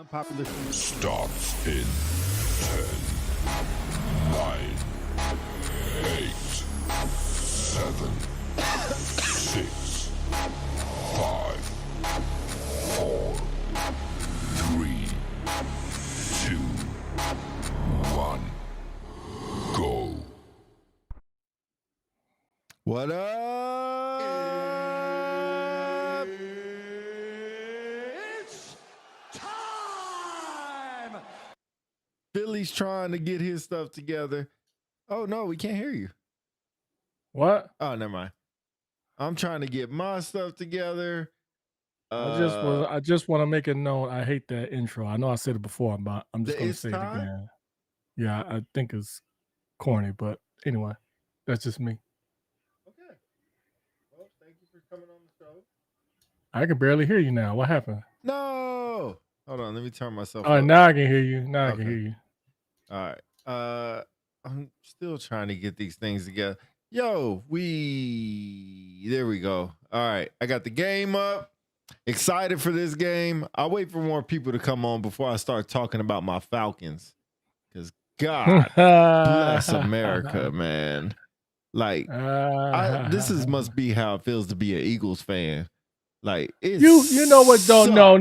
Unpopular. Starts in 10, 9, 8, 7, 6, 5, 4, 3, 2, 1, go. What up? It's time! Philly's trying to get his stuff together. Oh, no, we can't hear you. What? Oh, never mind. I'm trying to get my stuff together. I just want to make it known I hate that intro. I know I said it before, but I'm just The going to it's say it time? again. Yeah, I think it's corny, but anyway, that's just me. Okay. Well, thank you for coming on the show. I can barely hear you now. What happened? No. Hold on. Let me turn myself All right, up. now I can hear you. Now I Okay. can hear you. All right. I'm still trying to get these things together. Yo, there we go. All right. I got the game up. Excited for this game. I'll wait for more people to come on before I start talking about my Falcons. Because God bless America, man. Like, this must be how it feels to be an Eagles fan. Like, it you know what? sucks. No.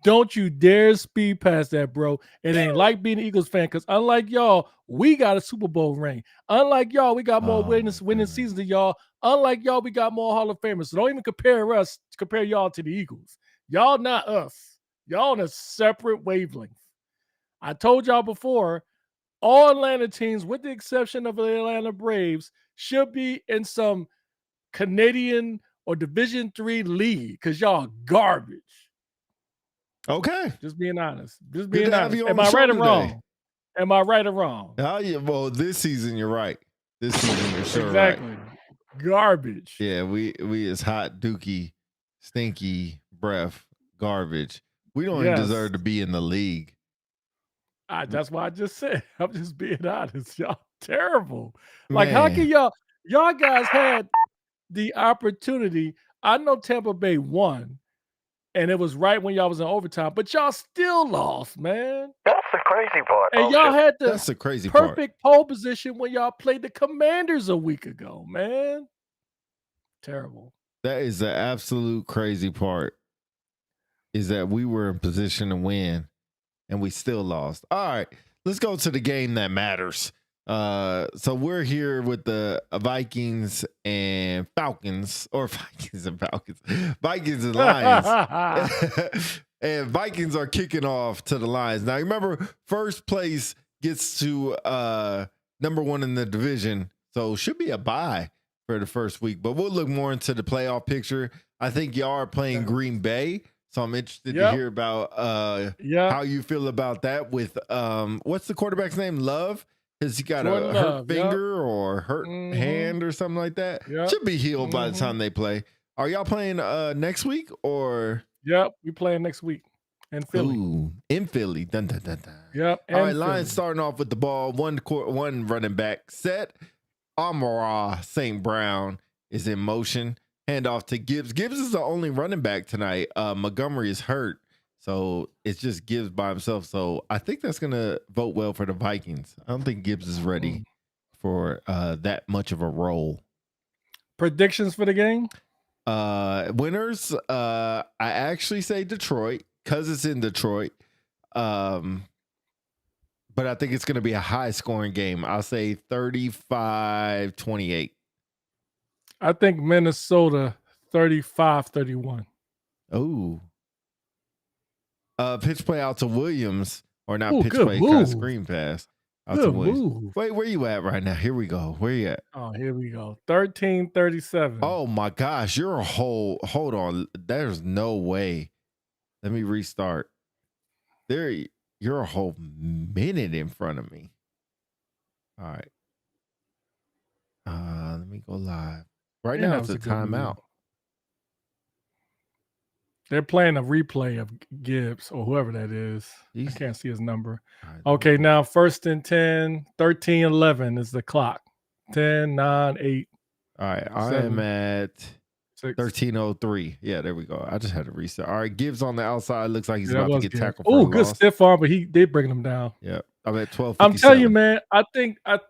Don't you dare speed past that, bro. It ain't like being an Eagles fan, because unlike y'all, we got a Super Bowl ring. Unlike y'all, we got more winning seasons than y'all. Unlike y'all, we got more Hall of Famers. So don't even compare y'all to the Eagles. Y'all not us. Y'all on a separate wavelength. I told y'all before, all Atlanta teams, with the exception of the Atlanta Braves, should be in some Canadian or Division III league, because y'all garbage. Okay. Just being honest. Just Good being to have honest. you on Am the I show right or today. wrong? Am I right or wrong? Oh, yeah, well, this season you're right. This season you're sure Exactly. right. Garbage. Yeah, we is hot, dookie, stinky breath, garbage. We don't even Yes. deserve to be in the league. That's why I just said. I'm just being honest. Y'all terrible. Like, how Man. can y'all guys had the opportunity? I know Tampa Bay won, and it was right when y'all was in overtime, but y'all still lost, man. That's the crazy part. And y'all had That's the the crazy part. perfect pole position when y'all played the Commanders a week ago, man. Terrible. That is the absolute crazy part. Is that we were in position to win and we still lost. All right, let's go to the game that matters. So we're here with the Vikings and Falcons, or Vikings and Falcons, Vikings and Lions. And Vikings are kicking off to the Lions. Now, remember, first place gets to number one in the division. So should be a bye for the first week. But we'll look more into the playoff picture. I think y'all are playing Green Bay. So I'm interested to hear about how you feel about that with what's the quarterback's name? Love? Has he got Jordan a Love, hurt finger or hurt hand or something like that? Should be healed by the time they play. Are y'all playing next week or? Yep, we playing next week in Philly. Ooh, in Philly. Dun, dun, dun, dun. Yep. All right, Lions starting off with the ball. One running back set. Amara St. Brown is in motion. Handoff to Gibbs. Gibbs is the only running back tonight. Montgomery is hurt. So it's just Gibbs by himself. So I think that's going to vote well for the Vikings. I don't think Gibbs is ready for that much of a role. Predictions for the game? Winners, I actually say Detroit because it's in Detroit. But I think it's going to be a high scoring game. I'll say 35-28. I think Minnesota 35-31. Oh. Pitch play out to Williams, or not pitch good play, move. screen pass out Good to Williams. move. Wait, where you at right now? Here we go. Where you at? Oh, here we go. 13-37. Oh my gosh, you're a whole. Hold on, there's no way. Let me restart. You're a whole minute in front of me. All right. Let me go live. Right now it's a timeout. They're playing a replay of Gibbs or whoever that is. I can't see his number. Okay, now 1st and 10, 13-11 is the clock. 10, 9, 8. All right, I am at 1303. Yeah, there we go. I just had to reset. All right, Gibbs on the outside. Looks like he's Yeah, that about to was get good. tackled for Oh, a good loss. stiff arm, but they bringing him down. Yeah, I'm at 1257. I'm telling you, man, I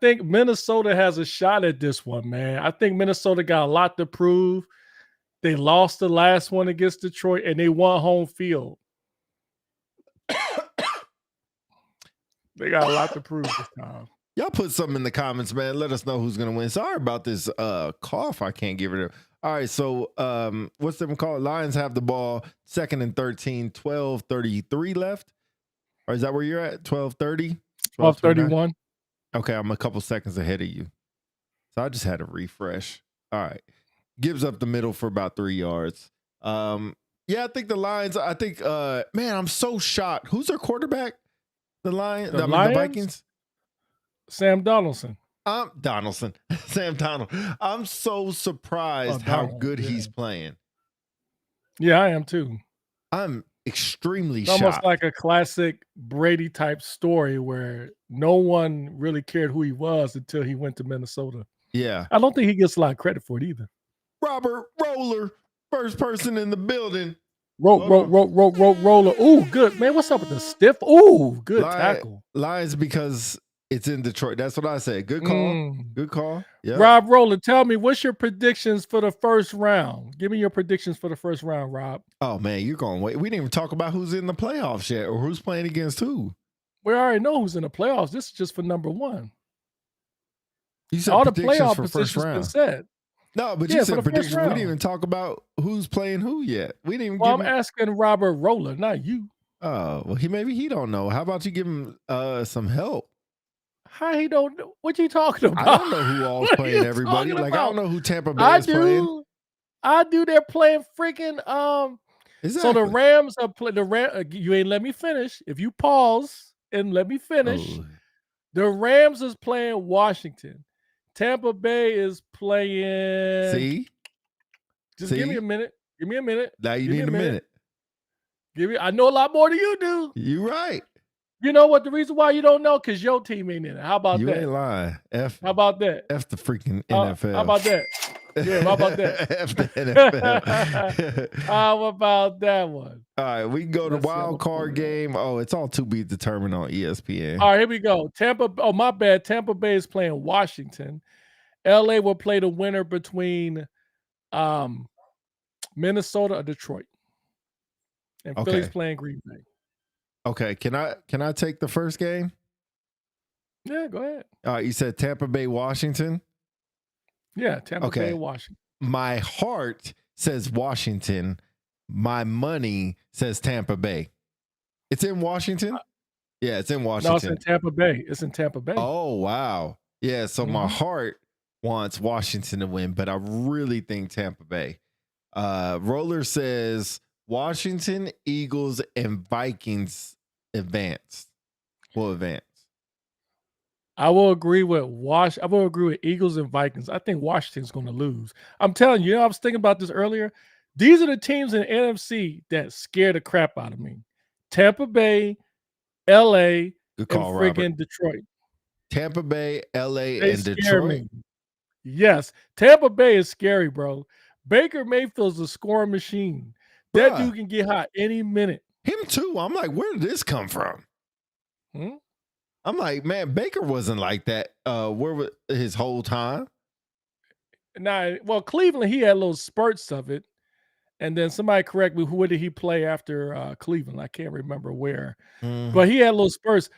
think Minnesota has a shot at this one, man. I think Minnesota got a lot to prove. They lost the last one against Detroit, and they won home field. They got a lot to prove this time. Y'all put something in the comments, man. Let us know who's gonna win. Sorry about this cough. I can't give it up. All right, so what's them called? Lions have the ball, 2nd and 13, 12:33 left. Or is that where you're at? 12:30? 12:31. Okay, I'm a couple seconds ahead of you. So I just had to refresh. All right. Gives up the middle for about 3 yards. Yeah, I think the Lions, man, I'm so shocked. Who's their quarterback? The Lions? the Vikings? Sam Donaldson. Donaldson. Sam Donald. I'm so surprised how good he's playing. Yeah, I am too. I'm extremely It's shocked. almost like a classic Brady type story where no one really cared who he was until he went to Minnesota. Yeah. I don't think he gets a lot of credit for it either. Robert Roller, first person in the building. Roller. Ooh, good. Man, what's up with the stiff? Ooh, good tackle. Lions because it's in Detroit. That's what I said. Good call. Good call. Yeah. Rob Roller, tell me, what's your predictions for the first round? Give me your predictions for the first round, Rob. Oh, man, you're going to wait. We didn't even talk about who's in the playoffs yet or who's playing against who. We already know who's in the playoffs. This is just for number one. You said all the predictions playoff for first positions round. been set. No, but you said predictions. We didn't even talk about who's playing who yet. We didn't even. Well, I'm asking Robert Roller, not you. Oh, well, maybe he don't know. How about you give him some help? How he don't know? What you talking about? I don't know who all's playing everybody. Like I don't know who Tampa Bay is playing. I do. They're playing freaking Exactly. So the Rams are playing. You ain't let me finish. If you pause and let me finish, the Rams is playing Washington. Tampa Bay is playing. See? Just give me a minute. Give me a minute. Now you need a minute. I know a lot more than you do. You right. You know what? The reason why you don't know, because your team ain't in it. How about that? You ain't lying. How about that? F the freaking NFL. How about that? Yeah, how about that? F the NFL. How about that one? All right, we can go to wild card game. Oh, it's all to be determined on ESPN. All right, here we go. My bad. Tampa Bay is playing Washington. LA will play the winner between Minnesota or Detroit. And Philly's playing Green Bay. Okay, can I take the first game? Yeah, go ahead. All right, you said Tampa Bay, Washington? Yeah, Tampa Bay, Washington. My heart says Washington. My money says Tampa Bay. It's in Washington? Yeah, it's in Washington. No, it's in Tampa Bay. It's in Tampa Bay. Oh, wow. Yeah, so my heart wants Washington to win, but I really think Tampa Bay. Roller says Washington, Eagles, and Vikings will advance. I will agree with Eagles and Vikings. I think Washington's going to lose. I'm telling you, I was thinking about this earlier. These are the teams in the NFC that scare the crap out of me. Tampa Bay, LA, Good call, and friggin' Robert. Detroit. Tampa Bay, LA, They and scare Detroit. me. Yes, Tampa Bay is scary, bro. Baker Mayfield's a scoring machine. That dude can get hot any minute. Him too. I'm like, where did this come from? I'm like, man, Baker wasn't like that. Where was his whole time? Well, Cleveland, he had little spurts of it. And then somebody correct me, where did he play after Cleveland? I can't remember where. But he had little spurts.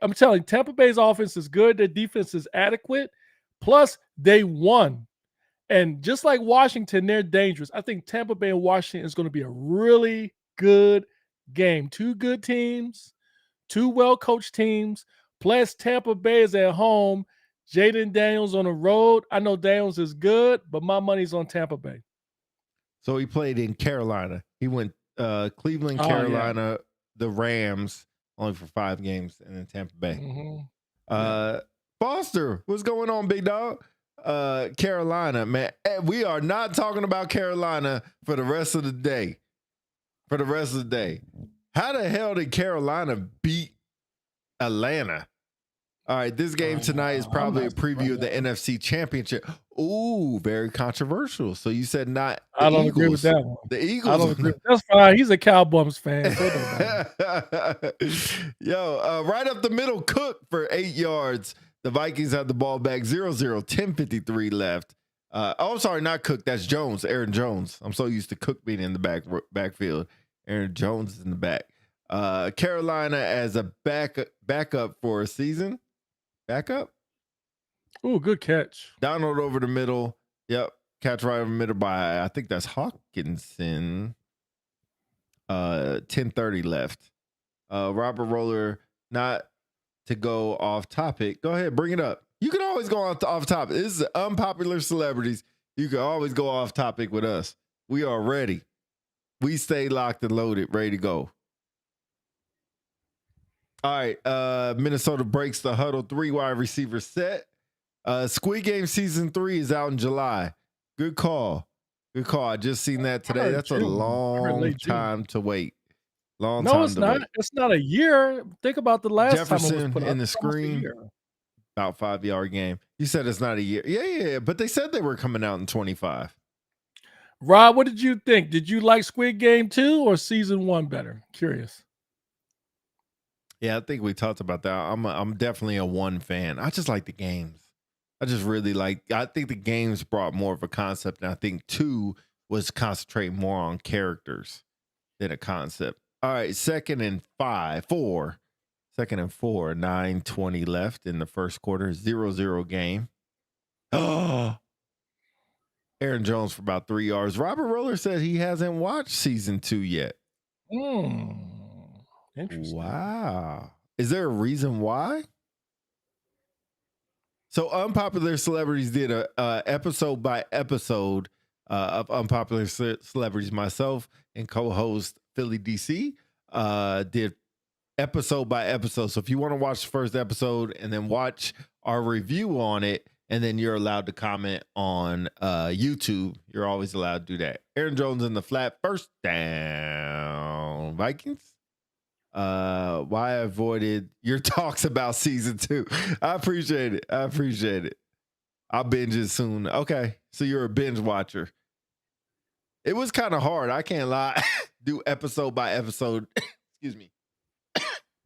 I'm telling you, Tampa Bay's offense is good. Their defense is adequate. Plus, they won. And just like Washington, they're dangerous. I think Tampa Bay and Washington is going to be a really good game. Two good teams, two well-coached teams. Plus, Tampa Bay is at home. Jaden Daniels on the road. I know Daniels is good, but my money's on Tampa Bay. So he played in Carolina. He went Cleveland, Carolina, the Rams, only for 5 games, and then Tampa Bay. Foster, what's going on, big dog? Carolina, man. We are not talking about Carolina for the rest of the day. How the hell did Carolina beat Atlanta? All right, this game tonight is I'm probably not a preview of the surprised. NFC Championship. Ooh, very controversial. So you said not the I don't agree with Eagles. that one. The I Eagles. don't agree. That's fine. He's a Cowboys fan, so it don't matter. Yo, right up the middle, Cook for 8 yards. The Vikings have the ball back 0-0, 10:53 left. I'm sorry, not Cook. That's Jones, Aaron Jones. I'm so used to Cook being in the backfield. Aaron Jones is in the back. Carolina as a backup for a season. Backup? Ooh, good catch. Donald over the middle. Yep. Catch right over the middle by, I think that's Hawkinson. 10:30 left. Robert Roller, not to go off topic. Go ahead, bring it up. You can always go off topic. This is unpopular celebrities. You can always go off topic with us. We are ready. We stay locked and loaded, ready to go. All right. Minnesota breaks the huddle 3 wide receiver set. Squid Game season 3 is out in July. Good call. Good call. I just seen that today. That's a long time to wait. Long time. No, it's not. It's not a year. Think about the last Jefferson time it was put out. in the screen. About 5-yard game. You said it's not a year. Yeah. But they said they were coming out in 25. Rob, what did you think? Did you like Squid Game 2 or season 1 better? Curious. Yeah, I think we talked about that. I'm definitely a 1 fan. I just like the games. I just really I think the games brought more of a concept, and I think 2 was concentrating more on characters than a concept. All right, 2nd and 4. 2nd and 4, 9:20 left in the first quarter, 0-0 game. Oh, Aaron Jones for about 3 yards. Robert Roller said he hasn't watched season 2 yet. Interesting. Wow. Is there a reason why? So Unpopular Celebrities did a episode by episode of Unpopular Celebrities. Myself and co-host Philly DC did episode by episode. So if you want to watch the first episode and then watch our review on it, and then you're allowed to comment on YouTube, you're always allowed to do that. Aaron Jones in the flat, first down. Vikings. Why I avoided your talks about season 2. I appreciate it. I'll binge it soon. Okay. So you're a binge watcher. It was kind of hard. I can't lie. Do episode by episode. Excuse me.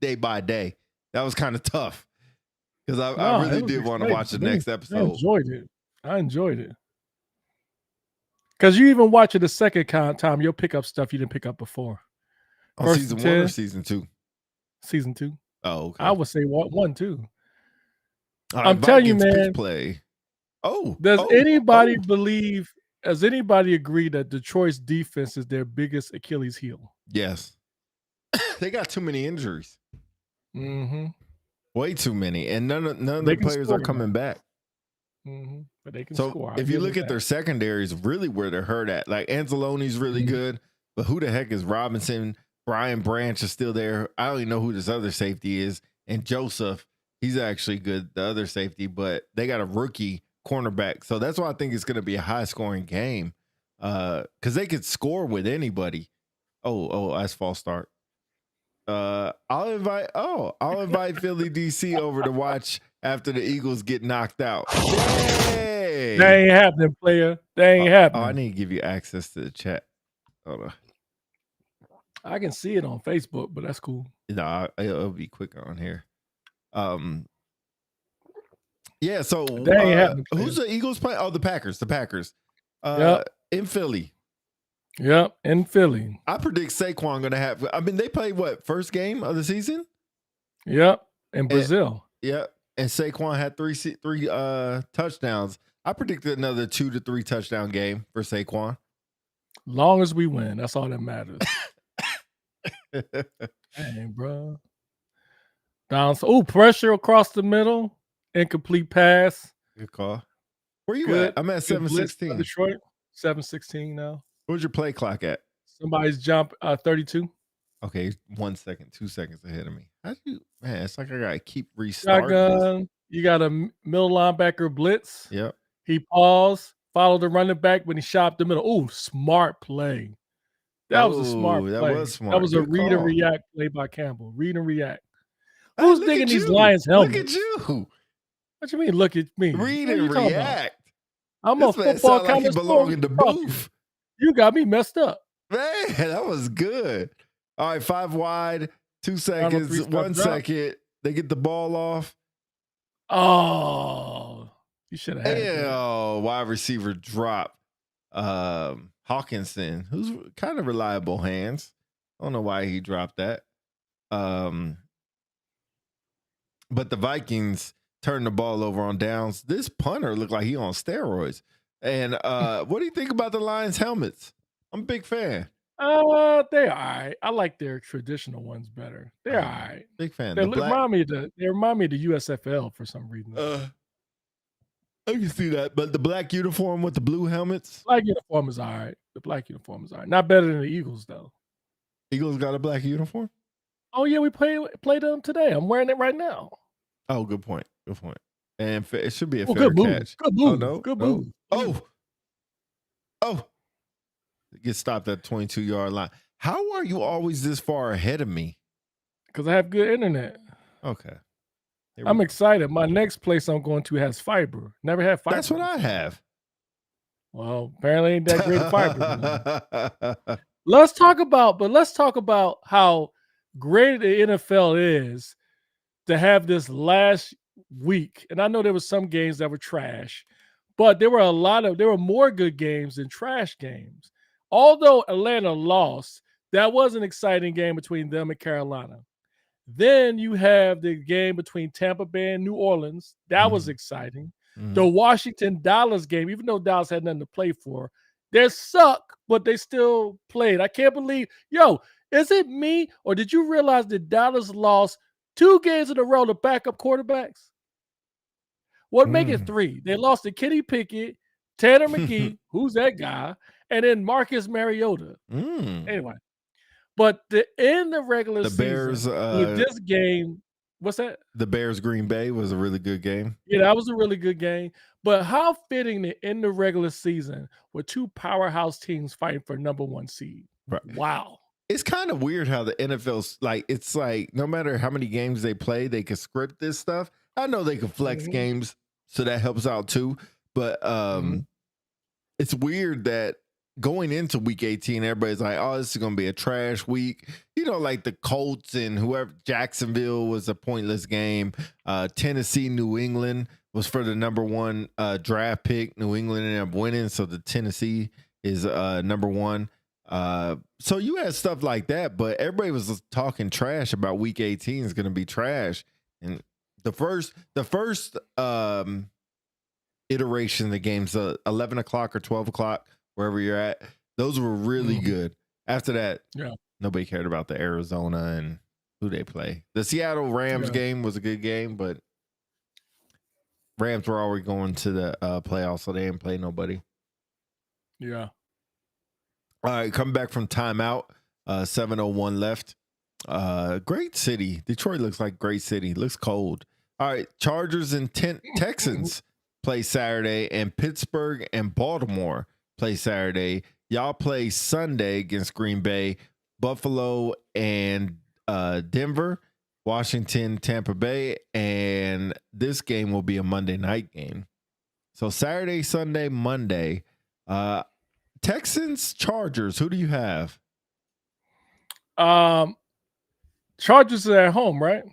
Day by day. That was kind of tough. Because I really did want to watch the next episode. I enjoyed it. Because you even watch it the second time, you'll pick up stuff you didn't pick up before. On season 1 or season 2? Season 2. Oh, okay. I would say 1, 2. I'm telling you, man. Play. Does anybody believe? Does anybody agree that Detroit's defense is their biggest Achilles heel? Yes. They got too many injuries. Mm-hmm. Way too many, and none of the players are coming back. Mm-hmm. But they can so score. If you look at their secondary, is really where they're hurt at. Like Anzalone's really good, but who the heck is Robinson? Brian Branch is still there. I don't even know who this other safety is. And Joseph, he's actually good, the other safety, but they got a rookie cornerback. So that's why I think it's going to be a high-scoring game because they could score with anybody. Oh, that's false start. I'll invite Philly DC over to watch after the Eagles get knocked out. Yay! That ain't happening, player. That ain't happening. I need to give you access to the chat. Hold on. I can see it on Facebook, but that's cool. No, it'll be quicker on here. Yeah, so who's the Eagles play? Oh, the Packers. In Philly. Yep, in Philly. I predict Saquon going to have. I mean, they played what, first game of the season? Yep, in Brazil. And Saquon had three touchdowns. I predicted another 2 to 3 touchdown game for Saquon. Long as we win, that's all that matters. Dang, bro. Pressure across the middle. Incomplete pass. Good call. Where you at? I'm at 7:16. Detroit. 7:16 now. Where's your play clock at? Somebody's jump 32. Okay, 1 second, 2 seconds ahead of me. How do you, man? It's like I gotta keep restarting. You got a middle linebacker blitz. Yep. He paused, followed the running back when he shot the middle. Oh, smart play. That was a smart play. That was smart. That was a read and react play by Campbell. Read and react. Who's look digging at these you. Lions helmets? Look at you. What you mean? Look at me. Read What are and you talking about? react. I'm This a man football sound like he connoisseur. belong What in the you talking? booth. You got me messed up. Man, that was good. All right, 5 wide, 2 seconds, 3-step 1 drop. second. They get the ball off. Oh, you should have had that. Wide receiver drop. Hawkinson, who's kind of reliable hands. I don't know why he dropped that. But the Vikings turned the ball over on downs. This punter looked like he on steroids. And what do you think about the Lions helmets? I'm a big fan. They're all right. I like their traditional ones better. They're all right. Big fan. They remind me of the USFL for some reason. I can see that, but the black uniform with the blue helmets. Black uniform is all right. The black uniform is all right. Not better than the Eagles though. Eagles got a black uniform. Oh yeah, we played them today. I'm wearing it right now. Oh, good point. Good point. And it should be a fair good move. catch. Good move. Oh no, Good no. move. Oh. Get stopped at 22-yard line. How are you always this far ahead of me? Because I have good internet. Okay. I'm excited. My next place I'm going to has fiber. Never had fiber. That's what I have. Well, apparently ain't that great fiber. Let's talk about how great the NFL is to have this last week. And I know there were some games that were trash, but there were more good games than trash games. Although Atlanta lost, that was an exciting game between them and Carolina. Then you have the game between Tampa Bay and New Orleans. That was exciting. The Washington-Dallas game, even though Dallas had nothing to play for, they suck, but they still played. I can't believe, is it me or did you realize that Dallas lost 2 games in a row to backup quarterbacks? What make it 3? They lost to Kenny Pickett, Tanner McGee, who's that guy, and then Marcus Mariota. Anyway, but to end the regular season, Bears, with this game, what's that? The Bears Green Bay was a really good game. Yeah, that was a really good game. But how fitting to end the regular season with 2 powerhouse teams fighting for number 1 seed. Right. Wow. It's kind of weird how the NFL's it's like no matter how many games they play, they can script this stuff. I know they can flex games, so that helps out too. But it's weird that going into week 18, everybody's like, oh, this is going to be a trash week. Like the Colts and whoever, Jacksonville was a pointless game. Tennessee, New England was for the number 1 draft pick. New England ended up winning, so the Tennessee is number 1. So you had stuff like that, but everybody was talking trash about week 18 is going to be trash. And the first iteration of the games, 11 o'clock or 12 o'clock, wherever you're at, those were really good. After that, nobody cared about the Arizona and who they play. The Seattle Rams game was a good game, but Rams were already going to the playoffs, so they didn't play nobody. Yeah. All right, coming back from timeout, 7:01 left. Great city. Detroit looks like great city. Looks cold. All right, Chargers and Texans play Saturday, and Pittsburgh and Baltimore play Saturday. Y'all play Sunday against Green Bay, Buffalo and Denver, Washington, Tampa Bay, and this game will be a Monday night game. So Saturday, Sunday, Monday. Texans, Chargers. Who do you have? Chargers are at home, right?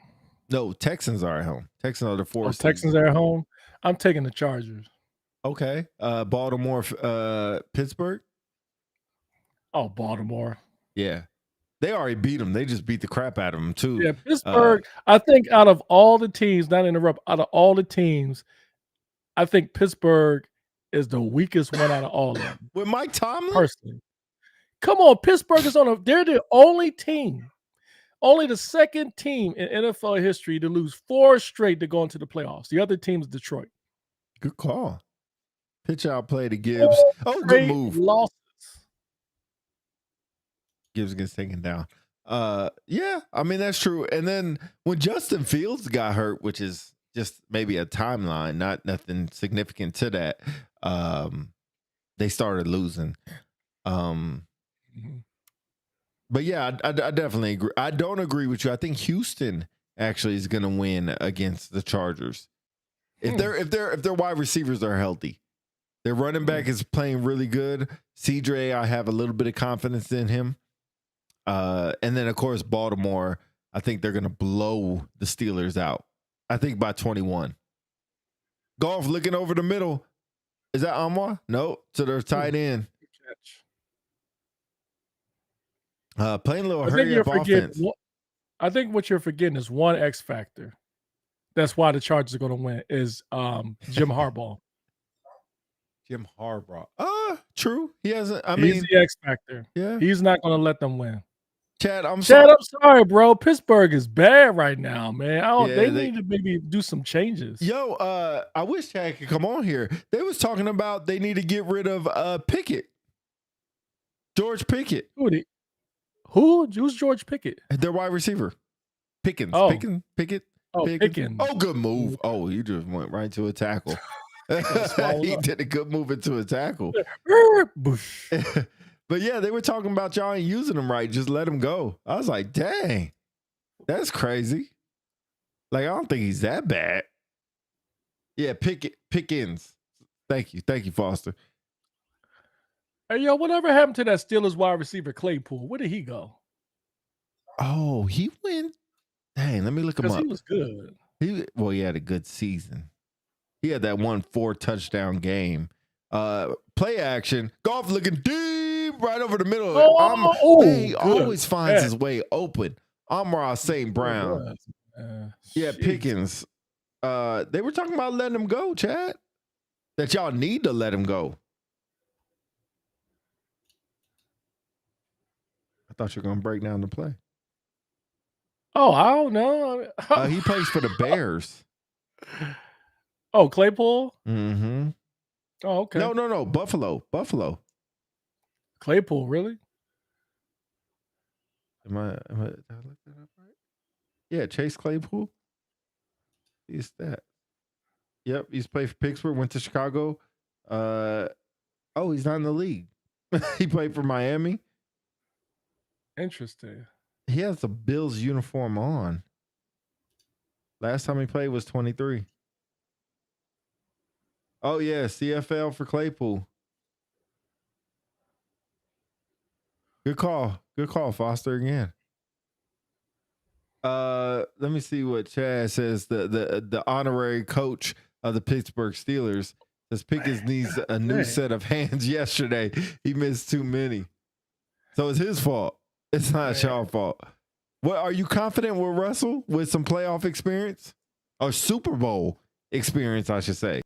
No, Texans are at home. Texans are the 4 seed. Texans are at home. I'm taking the Chargers. Okay. Baltimore, Pittsburgh. Oh, Baltimore. Yeah. They already beat them. They just beat the crap out of them, too. Yeah, Pittsburgh, I think out of all the teams, not interrupt, out of all the teams, I think Pittsburgh is the weakest one out of all of them. With Mike Tomlin? Personally. Come on, Pittsburgh is they're the only team, only the second team in NFL history to lose 4 straight to go into the playoffs. The other team is Detroit. Good call. Pitch out play to Gibbs. Oh, good move. Losses. Gibbs gets taken down. Yeah, I mean, that's true. And then when Justin Fields got hurt, which is just maybe a timeline, not nothing significant to that, they started losing. But yeah, I definitely agree. I don't agree with you. I think Houston actually is going to win against the Chargers. If their wide receivers are healthy. Their running back is playing really good. CJ, I have a little bit of confidence in him. And then, of course, Baltimore, I think they're going to blow the Steelers out. I think by 21. Golf looking over the middle. Is that Amwa? No, to their tight end. Playing a little hurry-up offense. I think what you're forgetting is one X factor. That's why the Chargers are going to win is Jim Harbaugh. Jim Harbaugh. True. He hasn't. He's the X factor. Yeah. He's not going to let them win. Chad, I'm sorry, bro. Pittsburgh is bad right now, man. They need to maybe do some changes. Yo, I wish Chad could come on here. They was talking about they need to get rid of Pickett. George Pickett. Who's George Pickett? Their wide receiver. Pickens. Oh. Pickett. Oh, Pickens. Oh, good move. Oh, you just went right to a tackle. He did a good move into a tackle. But yeah, they were talking about y'all ain't using him right. Just let him go. I was like, dang, that's crazy. Like, I don't think he's that bad. Yeah, Pickens. Thank you, Foster. Hey, yo, whatever happened to that Steelers wide receiver Claypool? Where did he go? Oh, he went. Dang, let me look him up. He was good. He had a good season. He had that 4 touchdown game. Play action. Golf looking deep right over the middle. He always finds his way open. Amon-Ra St. Brown. Pickens. They were talking about letting him go, Chad. That y'all need to let him go. I thought you were going to break down the play. Oh, I don't know. He plays for the Bears. Oh, Claypool? Mm-hmm. Oh, okay. No. Buffalo. Claypool, really? Did I look that up right? Yeah, Chase Claypool. He's that. Yep, he's played for Pittsburgh, went to Chicago. He's not in the league. He played for Miami. Interesting. He has the Bills uniform on. Last time he played was 23. Oh, yeah, CFL for Claypool. Good call, Foster, again. Let me see what Chad says. The honorary coach of the Pittsburgh Steelers says Pickens needs a new set of hands yesterday. He missed too many. So it's his fault. It's not y'all's fault. What, are you confident with Russell with some playoff experience? Or Super Bowl experience, I should say.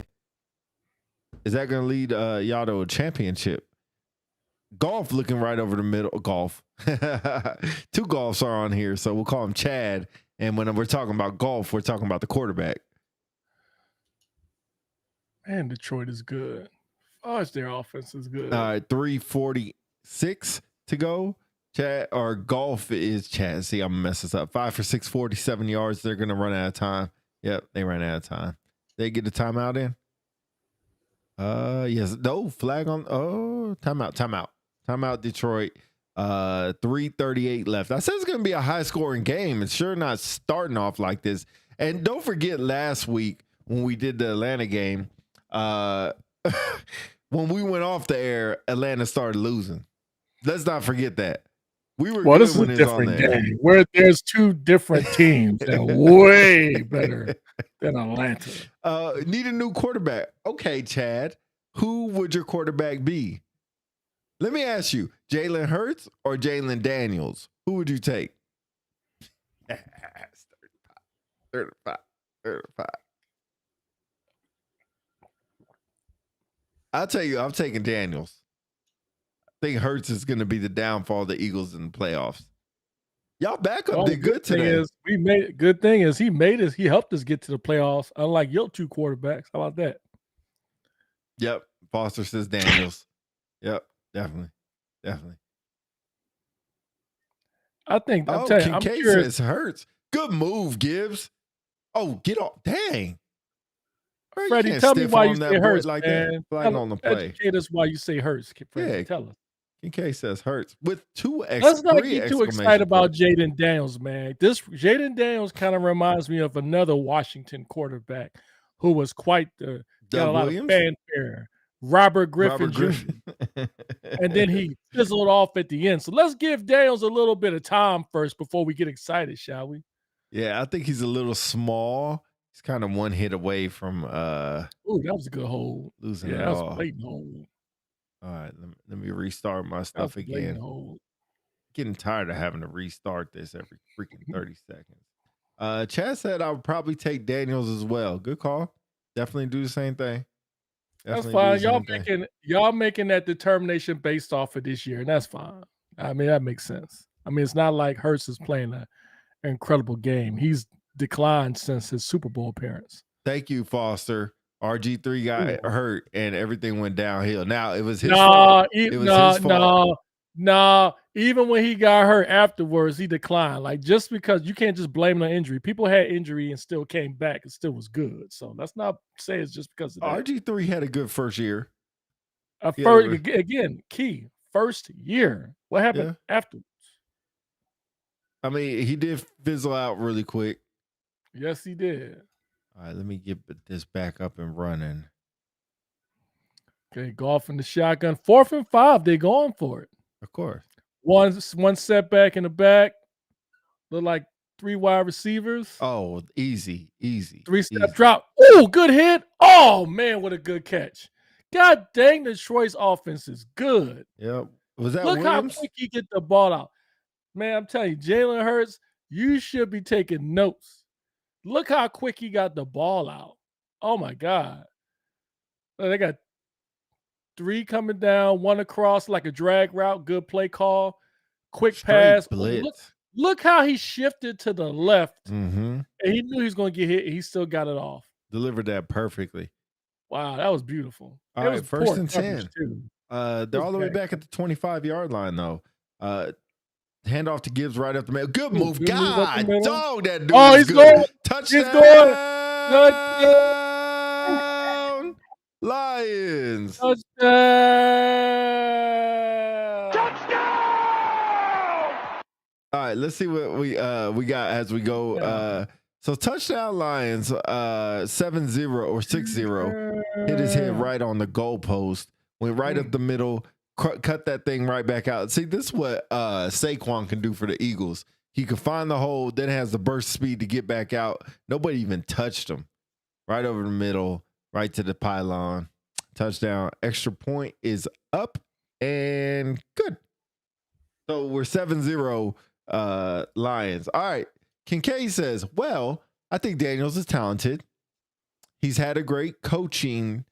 Is that going to lead y'all to a championship? Golf looking right over the middle. Golf. 2 golfs are on here, so we'll call him Chad. And when we're talking about golf, we're talking about the quarterback. Man, Detroit is good. Oh, their offense is good. 3:46 to go. Chad or golf is Chad. See, I'm gonna mess this up. 5 for 6, 47 yards. They're gonna run out of time. Yep, they ran out of time. They get the timeout in. Yes. No flag on. Oh, timeout. Detroit. 3:38 left. I said it's gonna be a high scoring game. It's sure not starting off like this. And don't forget last week when we did the Atlanta game. When we went off the air, Atlanta started losing. Let's not forget that. We were good this is when a it was on different there. game where there's 2 different teams that are way better than Atlanta. Need a new quarterback. Okay, Chad. Who would your quarterback be? Let me ask you, Jalen Hurts or Jalen Daniels? Who would you take? 35. I'll tell you, I'm taking Daniels. I think Hurts is going to be the downfall of the Eagles in the playoffs. Y'all backup did good today. Good thing is he made us. He helped us get to the playoffs. Unlike your 2 quarterbacks. How about that? Yep. Foster says Daniels. Yep. Definitely. I think. I'm Kincaid says Hurts. Good move, Gibbs. Oh, get off! Dang. Freddie, tell me why you say Hurts, like man. that. Flagging on the play. Educate us why you say Hurts. Freddie, tell us. Kincaid says Hurts with Let's not three get too excited exclamation about points. Jaden Daniels, man. This Jaden Daniels kind of reminds me of another Washington quarterback who was quite got a Doug lot of Williams, fanfare. Robert Griffin Robert Jr. Griffin. And then he fizzled off at the end. So let's give Daniels a little bit of time first before we get excited, shall we? Yeah, I think he's a little small. He's kind of one hit away from Ooh, that was a good hold. losing Yeah, it that was a all. blatant hold. All right, let me restart my That was stuff a blatant again. hold. Getting tired of having to restart this every freaking 30 seconds. Chad said I would probably take Daniels as well. Good call. Definitely do the same thing. That's Definitely do fine. the same thing. Y'all making that determination based off of this year, and that's fine. I mean, that makes sense. I mean, it's not like Hurts is playing an incredible game. He's declined since his Super Bowl appearance. Thank you, Foster. RG3 got hurt and everything went downhill. Now it was his fault. It was his fault. No. Even when he got hurt afterwards, he declined. Like, just because you can't just blame it on injury. People had injury and still came back and still was good. So let's not say it's just because of that. RG3 had a good first year. Key first year. What happened afterwards? I mean, he did fizzle out really quick. Yes, he did. All right, let me get this back up and running. Okay, golf in the shotgun. 4th and 5. They're going for it. Of course. One setback in the back. Look like 3 wide receivers. Oh, easy. 3-step drop. Oh, good hit. Oh, man, what a good catch. God dang, Detroit's offense is good. Yep. Was that Look Williams? how quick he get the ball out. Man, I'm telling you, Jalen Hurts, you should be taking notes. Look how quick he got the ball out. Oh, my God. They got 3 coming down, 1 across like a drag route. Good play call. Quick pass. Blitz. Look how he shifted to the left. Mm-hmm. And he knew he was going to get hit. And he still got it off. Delivered that perfectly. Wow, that was beautiful. All right, 1st and 10. Too. They're all the way back at the 25-yard line, though. Handoff to Gibbs right up the middle. Good move. God, dog, that dude is good. Going. Touchdown. He's going. Touchdown. Lions. All right, let's see what we got as we go. So touchdown Lions, 7-0 or 6-0. Hit his head right on the goalpost. Went right up the middle. Cut that thing right back out. See, this is what Saquon can do for the Eagles. He can find the hole, then has the burst speed to get back out. Nobody even touched him. Right over the middle, right to the pylon. Touchdown. Extra point is up and good. So we're 7-0 Lions. All right. Kincaid says, well, I think Daniels is talented. He's had a great coaching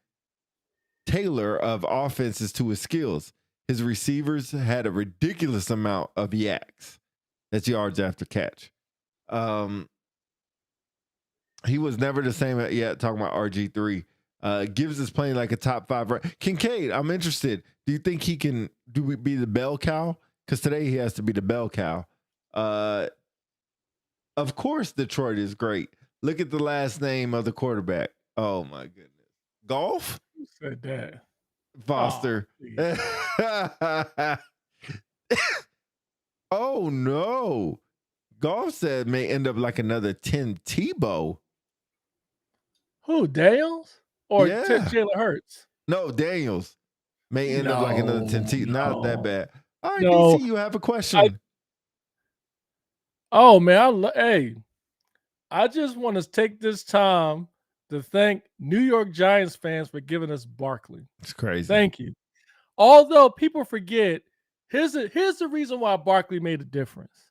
tailor of offenses to his skills. His receivers had a ridiculous amount of yaks. That's yards after catch. He was never the same yet, talking about RG3. Gibbs is playing like a top 5. Right? Kincaid, I'm interested. Do you think he can be the bell cow? Because today he has to be the bell cow. Of course, Detroit is great. Look at the last name of the quarterback. Oh, my goodness. Golf? Who said that? Foster. Oh, no. Golf said may end up like another Tim Tebow. Who, Daniels? Or Jalen Hurts? No, Daniels. May end up like another Tim Tebow. Not that bad. All right, No. DC, you have a question. I just want to take this time to thank New York Giants fans for giving us Barkley. It's crazy. Thank you. Although people forget, here's the reason why Barkley made a difference.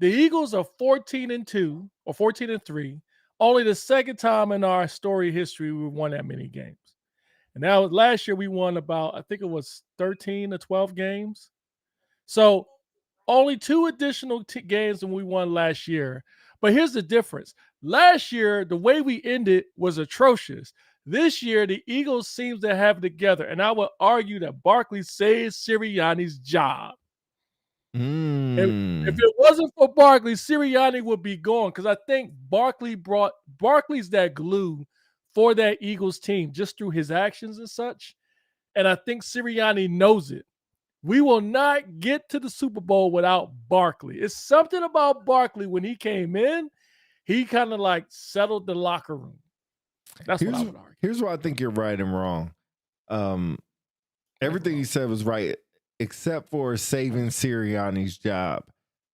The Eagles are 14-2 or 14-3. Only the second time in our story history we won that many games. And now last year we won about, I think it was 13 or 12 games. So only 2 additional games than we won last year. But here's the difference. Last year, the way we ended was atrocious. This year, the Eagles seems to have it together. And I would argue that Barkley saved Sirianni's job. If it wasn't for Barkley, Sirianni would be gone. Because I think Barkley's that glue for that Eagles team just through his actions and such. And I think Sirianni knows it. We will not get to the Super Bowl without Barkley. It's something about Barkley when he came in, he kind of like settled the locker room. That's what I would argue. Here's why I think you're right and wrong. Everything you said was right, except for saving Sirianni's job.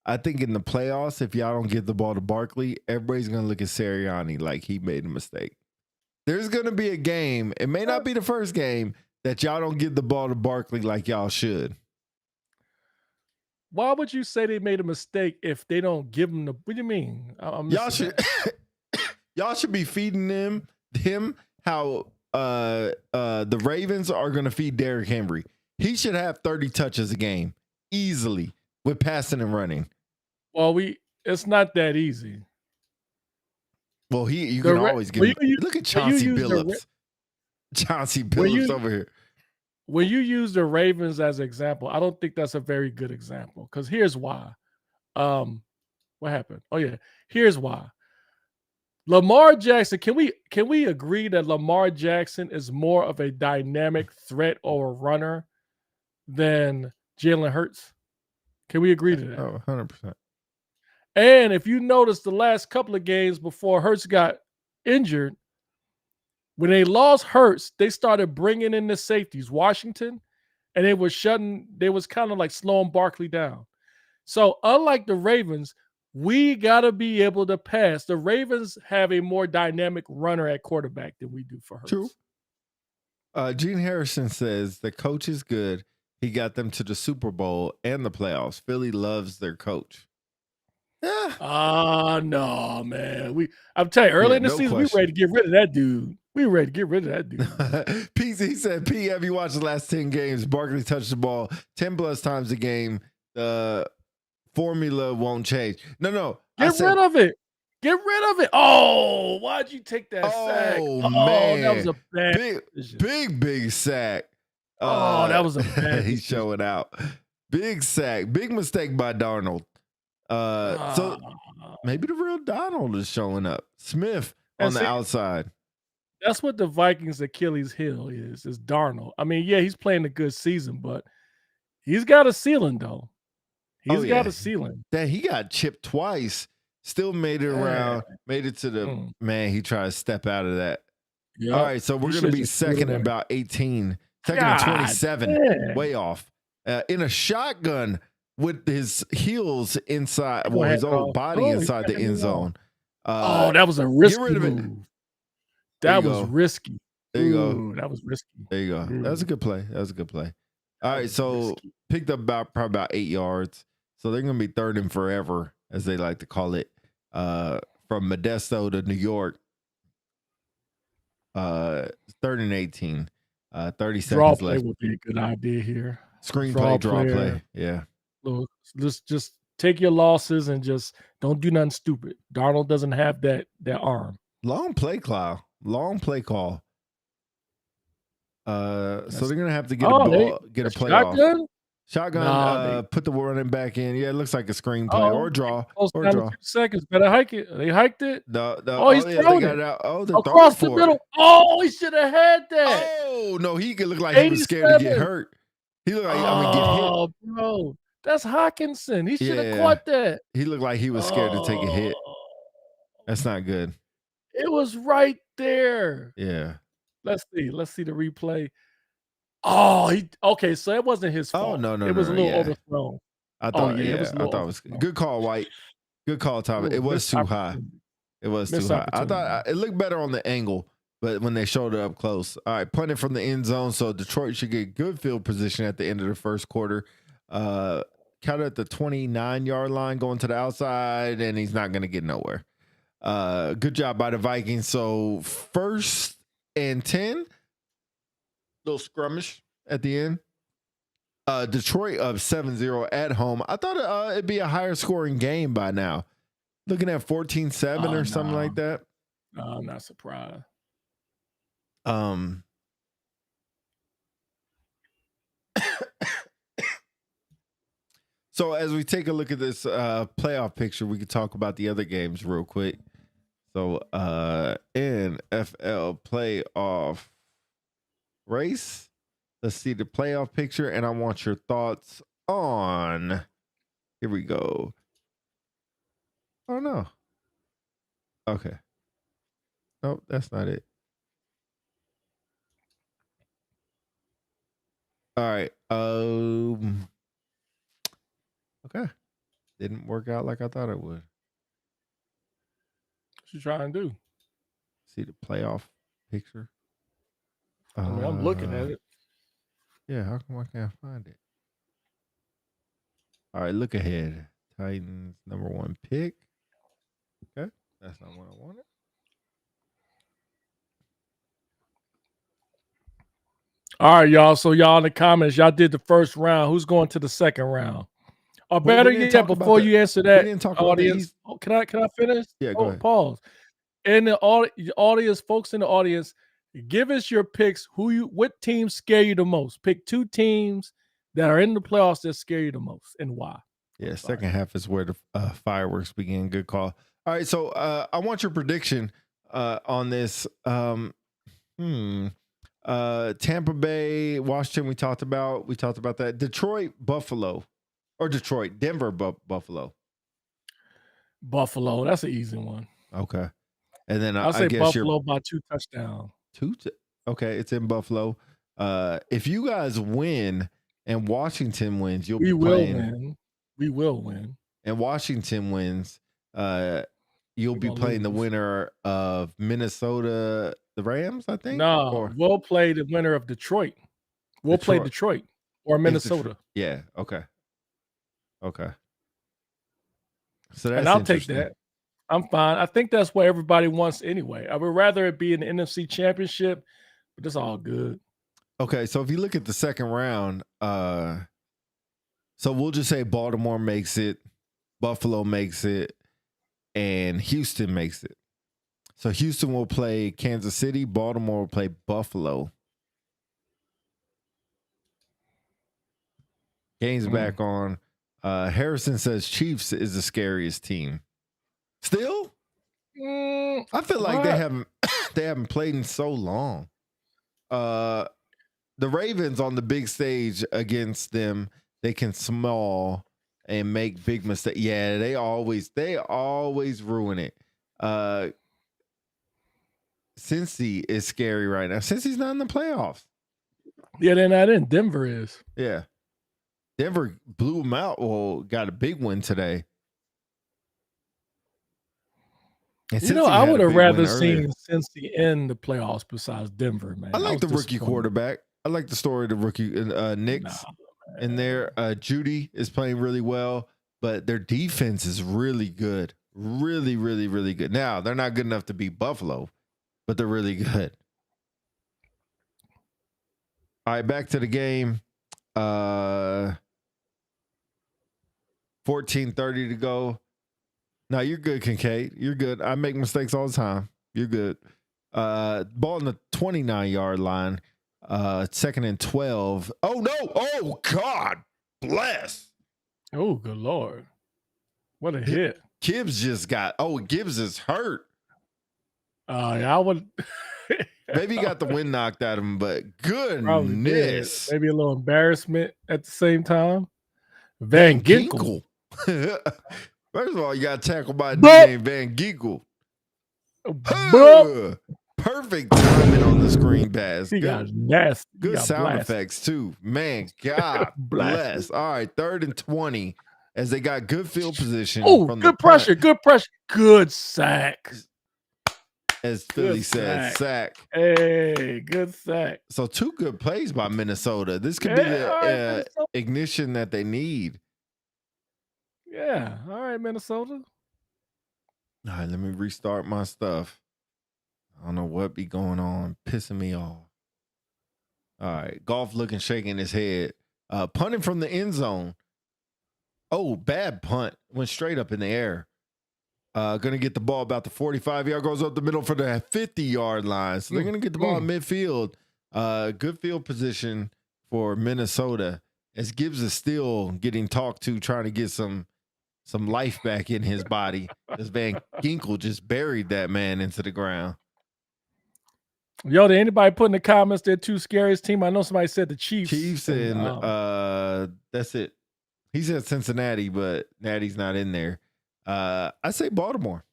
I think in the playoffs, if y'all don't give the ball to Barkley, everybody's going to look at Sirianni like he made a mistake. There's going to be a game, it may not be the first game, that y'all don't give the ball to Barkley like y'all should. Why would you say they made a mistake if they don't give him the? What do you mean? Y'all should y'all should be feeding him how the Ravens are going to feed Derrick Henry. He should have 30 touches a game easily with passing and running. Well, it's not that easy. Well, you can always get. Look at Chauncey Billups. Chauncey Billups over here. When you use the Ravens as an example, I don't think that's a very good example. Because here's why. What happened? Oh yeah, here's why. Lamar Jackson. Can we agree that Lamar Jackson is more of a dynamic threat or a runner than Jalen Hurts? Can we agree to that? Oh, 100%. And if you notice the last couple of games before Hurts got injured, when they lost Hurts, they started bringing in the safeties, Washington, and they was kind of like slowing Barkley down. So unlike the Ravens, we got to be able to pass. The Ravens have a more dynamic runner at quarterback than we do for Hurts. True. Gene Harrison says the coach is good. He got them to the Super Bowl and the playoffs. Philly loves their coach. Yeah. No, man. I'm telling you, early in the season, we ready to get rid of that dude. We ready to get rid of that dude. He said, P, have you watched the last 10 games? Barkley touched the ball 10 plus times a game. The formula won't change. No. Get rid of it. Get rid of it. Oh, why'd you take that sack? Oh, man. That was a big sack. That was a bad He's showing out. Big sack. Big mistake by Darnold. So maybe the real Donald is showing up. Smith on the outside. That's what the Vikings' Achilles heel is Darnold. I mean, yeah, he's playing a good season, but he's got a ceiling, though. He's got a ceiling. That he got chipped twice, still made it around, made it to the man. He tried to step out of that. Yep. All right, so we're going to be second and about 18, second and 27, way off. In a shotgun with his heels inside, his own body inside the end zone. That was a risky get rid of it. move. That was risky. There you go. That was risky. There you go. That was a good play. All right, so picked up probably about 8 yards. So they're going to be third and forever, as they like to call it, from Modesto to New York. Third and 18. 30 seconds left. Would be a good idea here. Screenplay, draw play. Yeah. Look, just take your losses and just don't do nothing stupid. Darnold doesn't have that arm. Long play call. So they're gonna have to get a play off. Shotgun. Put the running back in. Yeah, it looks like a screenplay or draw. Or draw. 2 seconds. Better hike it. They hiked it. He's throwing it out. They're across the middle. Oh, he should have had that. Oh no, he could look like he was scared to get hurt. He looked like get hit. Oh, bro, that's Hawkinson. He should have caught that. He looked like he was scared to take a hit. That's not good. It was right there. Yeah. Let's see the replay. Oh, okay. So it wasn't his fault. Oh no, it was a little overthrown. I thought, it was good call, White. Good call, Tom. It was too high. It was too high. I thought it looked better on the angle, but when they showed it up close. All right, punted from the end zone, so Detroit should get good field position at the end of the first quarter. Counted at the 29-yard line, going to the outside, and he's not going to get nowhere. Good job by the Vikings. So 1st and 10, little scrummish at the end. Detroit up 7-0 at home. I thought it'd be a higher scoring game by now. Looking at 14-7 or something like that. No, I'm not surprised. So as we take a look at this playoff picture, we could talk about the other games real quick. So NFL playoff race. Let's see the playoff picture, and I want your thoughts on. Here we go. Oh no. Okay. Nope, that's not it. All right. Okay. Didn't work out like I thought it would. What you trying to do? See the playoff picture. I mean, I'm looking at it. Yeah, how come I can't find it? All right, look ahead. Titans #1 pick. Okay, that's not what I wanted. All right, y'all. So y'all in the comments, y'all did the first round. Who's going to the second round? Or Wait, better we didn't yet, talk about before the- you answer we that, didn't talk about the audience. East. Oh, can I finish? Yeah, go ahead. Pause. And the audience, folks in the audience, give us your picks. What teams scare you the most? Pick 2 teams that are in the playoffs that scare you the most, and why. Yeah, second half is where the fireworks begin. Good call. All right, so I want your prediction on this. Tampa Bay, Washington. We talked about that. Detroit, Buffalo, or Detroit, Denver, Buffalo. Buffalo. That's an easy one. Okay, and then I'll say I guess Buffalo by 2 touchdowns. Okay, it's in Buffalo. If you guys win and Washington wins, We will win. We will win. And Washington wins, you'll be playing the winner of Minnesota, the Rams, I think. No, we'll play the winner of Detroit. We'll play Detroit or Minnesota. Yeah. Okay. So that's and I'll take that. I'm fine. I think that's what everybody wants anyway. I would rather it be an NFC championship, but it's all good. Okay, so if you look at the second round, so we'll just say Baltimore makes it, Buffalo makes it, and Houston makes it. So Houston will play Kansas City, Baltimore will play Buffalo. Game's back on. Harrison says Chiefs is the scariest team. Still? I feel like they haven't played in so long. The Ravens on the big stage against them, they can small and make big mistakes. Yeah, they always ruin it. Cincy is scary right now. Cincy's not in the playoffs. Yeah, they're not in. Denver is. Yeah. Denver blew them out. Well, got a big win today. And I would have rather seen Cincy in the playoffs besides Denver, man. I like the rookie quarterback. I like the story of the rookie Knicks in there. Judy is playing really well, but their defense is really good. Really, really, really good. Now, they're not good enough to beat Buffalo, but they're really good. All right, back to the game. 14:30 to go. No, you're good, Kincaid. You're good. I make mistakes all the time. You're good. Ball on the 29-yard line. 2nd and 12. Oh, no. Oh, God bless. Oh, good Lord. What a hit. Gibbs just got. Oh, Gibbs is hurt. Yeah, I would. Maybe he got the wind knocked out of him, but goodness. Maybe a little embarrassment at the same time. Van Ginkel. First of all, you got tackled by a dude named Van Ginkel. Perfect timing on the screen pass. He got nasty. Good sound effects, too. Man, God bless. All right, 3rd and 20 as they got good field position. Oh, good pressure. Good sack. As Philly said, sack. Hey, good sack. So 2 good plays by Minnesota. This could be the ignition that they need. Yeah. All right, Minnesota. All right, let me restart my stuff. I don't know what be going on. Pissing me off. All right. Golf looking, shaking his head. Punting from the end zone. Oh, bad punt. Went straight up in the air. Going to get the ball about the 45-yard. Goes up the middle for the 50-yard line. So they're going to get the ball in midfield. Good field position for Minnesota. As Gibbs is still getting talked to, trying to get some life back in his body. As Van Ginkel just buried that man into the ground. Yo, did anybody put in the comments their two scariest team? I know somebody said the Chiefs. Chiefs and that's it. He said Cincinnati, but Natty's not in there. I say Baltimore.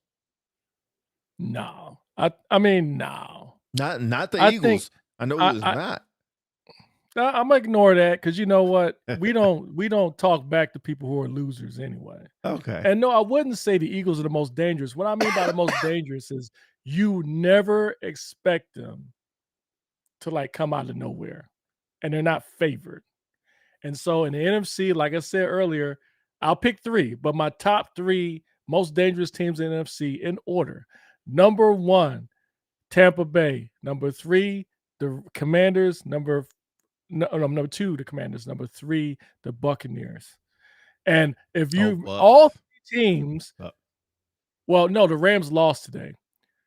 No. I mean, no. Not the I Eagles. think I know I it's not. I'm gonna ignore that because you know what? We don't talk back to people who are losers anyway. Okay. And no, I wouldn't say the Eagles are the most dangerous. What I mean by the most dangerous is you never expect them to like come out of nowhere, and they're not favored. And so in the NFC, like I said earlier, I'll pick 3, but my top 3 most dangerous teams in the NFC in order. Number 1, Tampa Bay. Number 3, the Commanders. Number 2, the Commanders. Number 3, the Buccaneers. And if you all 3 teams, well, no, the Rams lost today.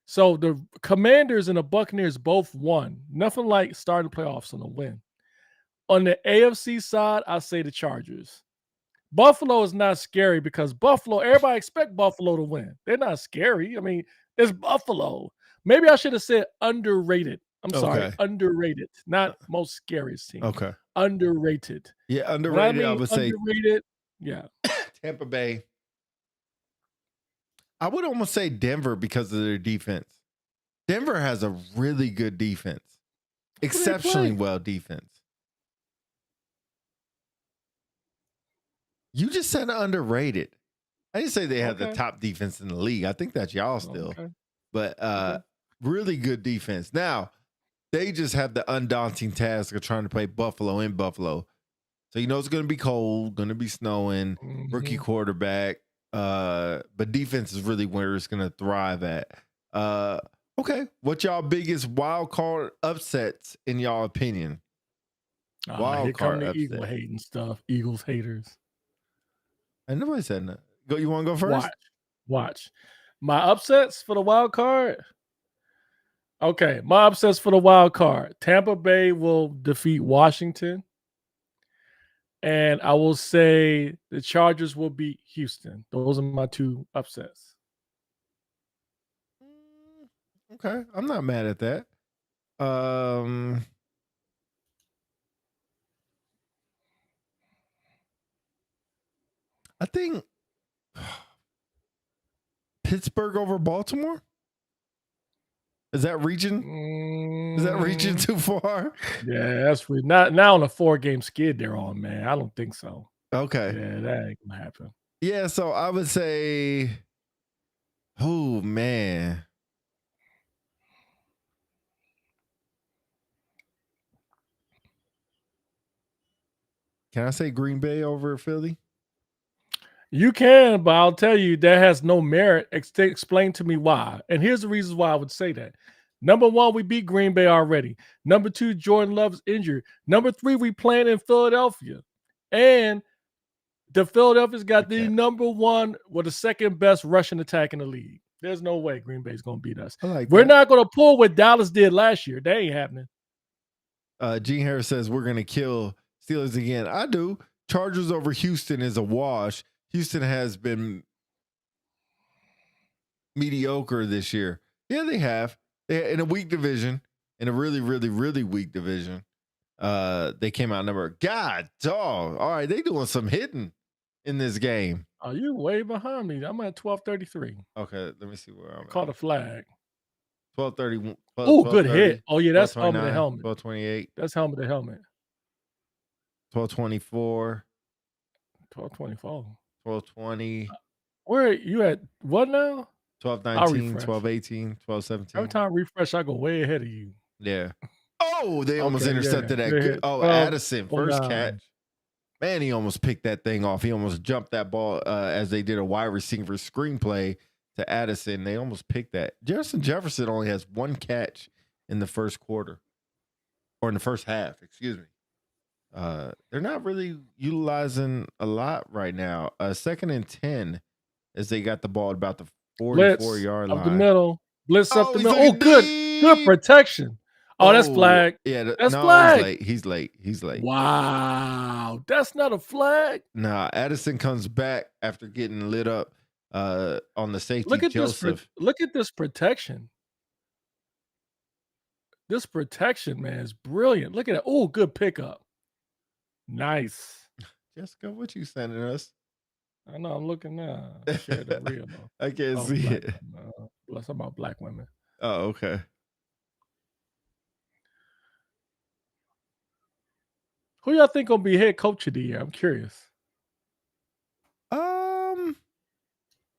So the Commanders and the Buccaneers both won. Nothing like starting the playoffs on a win. On the AFC side, I say the Chargers. Buffalo is not scary because everybody expect Buffalo to win. They're not scary. I mean, it's Buffalo. Maybe I should have said underrated. I'm sorry, underrated, not most scariest team. Okay. Underrated. Yeah, underrated. I would say underrated. Yeah. Tampa Bay. I would almost say Denver because of their defense. Denver has a really good defense. Exceptionally well defense. You just said underrated. I didn't say they had the top defense in the league. I think that's y'all still. But really good defense. Now, they just have the undaunting task of trying to play Buffalo in Buffalo. So you know it's going to be cold, going to be snowing, rookie quarterback. But defense is really where it's going to thrive at. Okay, what y'all biggest wild card upsets in y'all opinion? Wild card upset. Eagle hating stuff. Eagles haters. And nobody said that. Go. You want to go first? Watch. My upsets for the wild card. Okay, my upsets for the wild card. Tampa Bay will defeat Washington. And I will say the Chargers will beat Houston. Those are my 2 upsets. Okay, I'm not mad at that. I think Pittsburgh over Baltimore. Is that reaching? Is that reaching too far? Yeah, that's not now on a 4-game skid they're on, man. I don't think so. Okay. Yeah, that ain't gonna happen. Yeah, so I would say, oh man. Can I say Green Bay over Philly? You can, but I'll tell you that has no merit. Explain to me why. And here's the reasons why I would say that. Number 1, we beat Green Bay already. Number 2, Jordan Love's injured. Number 3, we playing in Philadelphia. And the Philadelphia's got the number 1 or the second best rushing attack in the league. There's no way Green Bay's going to beat us. We're not going to pull what Dallas did last year. That ain't happening. Gene Harris says we're going to kill Steelers again. I do. Chargers over Houston is a wash. Houston has been mediocre this year. Yeah, they have. In a weak division, in a really, really, really weak division. They came out number. God, dog. All right, they doing some hitting in this game. Oh, you way behind me. I'm at 12:33. Okay, let me see where I'm at. Caught a flag. 12:30. Oh, good hit. Oh, yeah, that's helmet to helmet. 12:28. That's helmet to helmet. 12:24. 12:24. 12:20. Where are you at? What now? 12:19, 12:18, 12:17. Every time I refresh, I go way ahead of you. Yeah. Oh, they almost intercepted that. Good. Oh, Addison, first catch. Man, he almost picked that thing off. He almost jumped that ball as they did a wide receiver screenplay to Addison. They almost picked that. Jefferson only has 1 catch in the first quarter. Or in the first half, excuse me. They're not really utilizing a lot right now. 2nd and 10 as they got the ball at about the 44-yard line. Up the middle. Blitz up the middle. Oh, good protection. Oh, that's flag. Yeah, that's flag. He's late. Wow, that's not a flag. Nah, Addison comes back after getting lit up on the safety. Look at Joseph. Look at this protection. This protection, man, is brilliant. Look at it. Oh, good pickup. Nice. Jessica, what you sending us? I know. I'm looking now. Share the reel. I can't Oh, see black it. women. Let's talk about black women. Oh, okay. Who y'all think gonna be head coach of the year? I'm curious.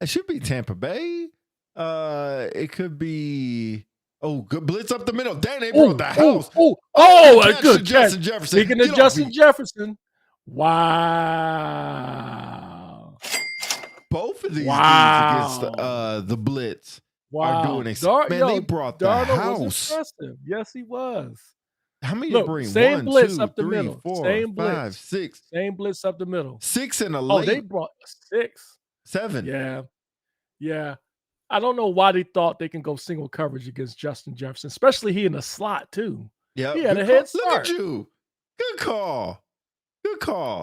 It should be Tampa Bay. It could be. Oh, good blitz up the middle. Dang, they brought the house. A good catch. Justin Jefferson. Speaking of Justin Jefferson, wow. Both of these dudes against the blitz are doing it. Man, they brought the house. Was impressive. Yes, he was. How many you bring? Same 1, blitz 2, up the 3, middle. 4, Same 5, blitz. 6. Same blitz up the middle. 6 and a late. Oh, they brought 6. 7. Yeah. I don't know why they thought they can go single coverage against Justin Jefferson, especially he in the slot too. Yeah, he had a head start. Look at you. Good call.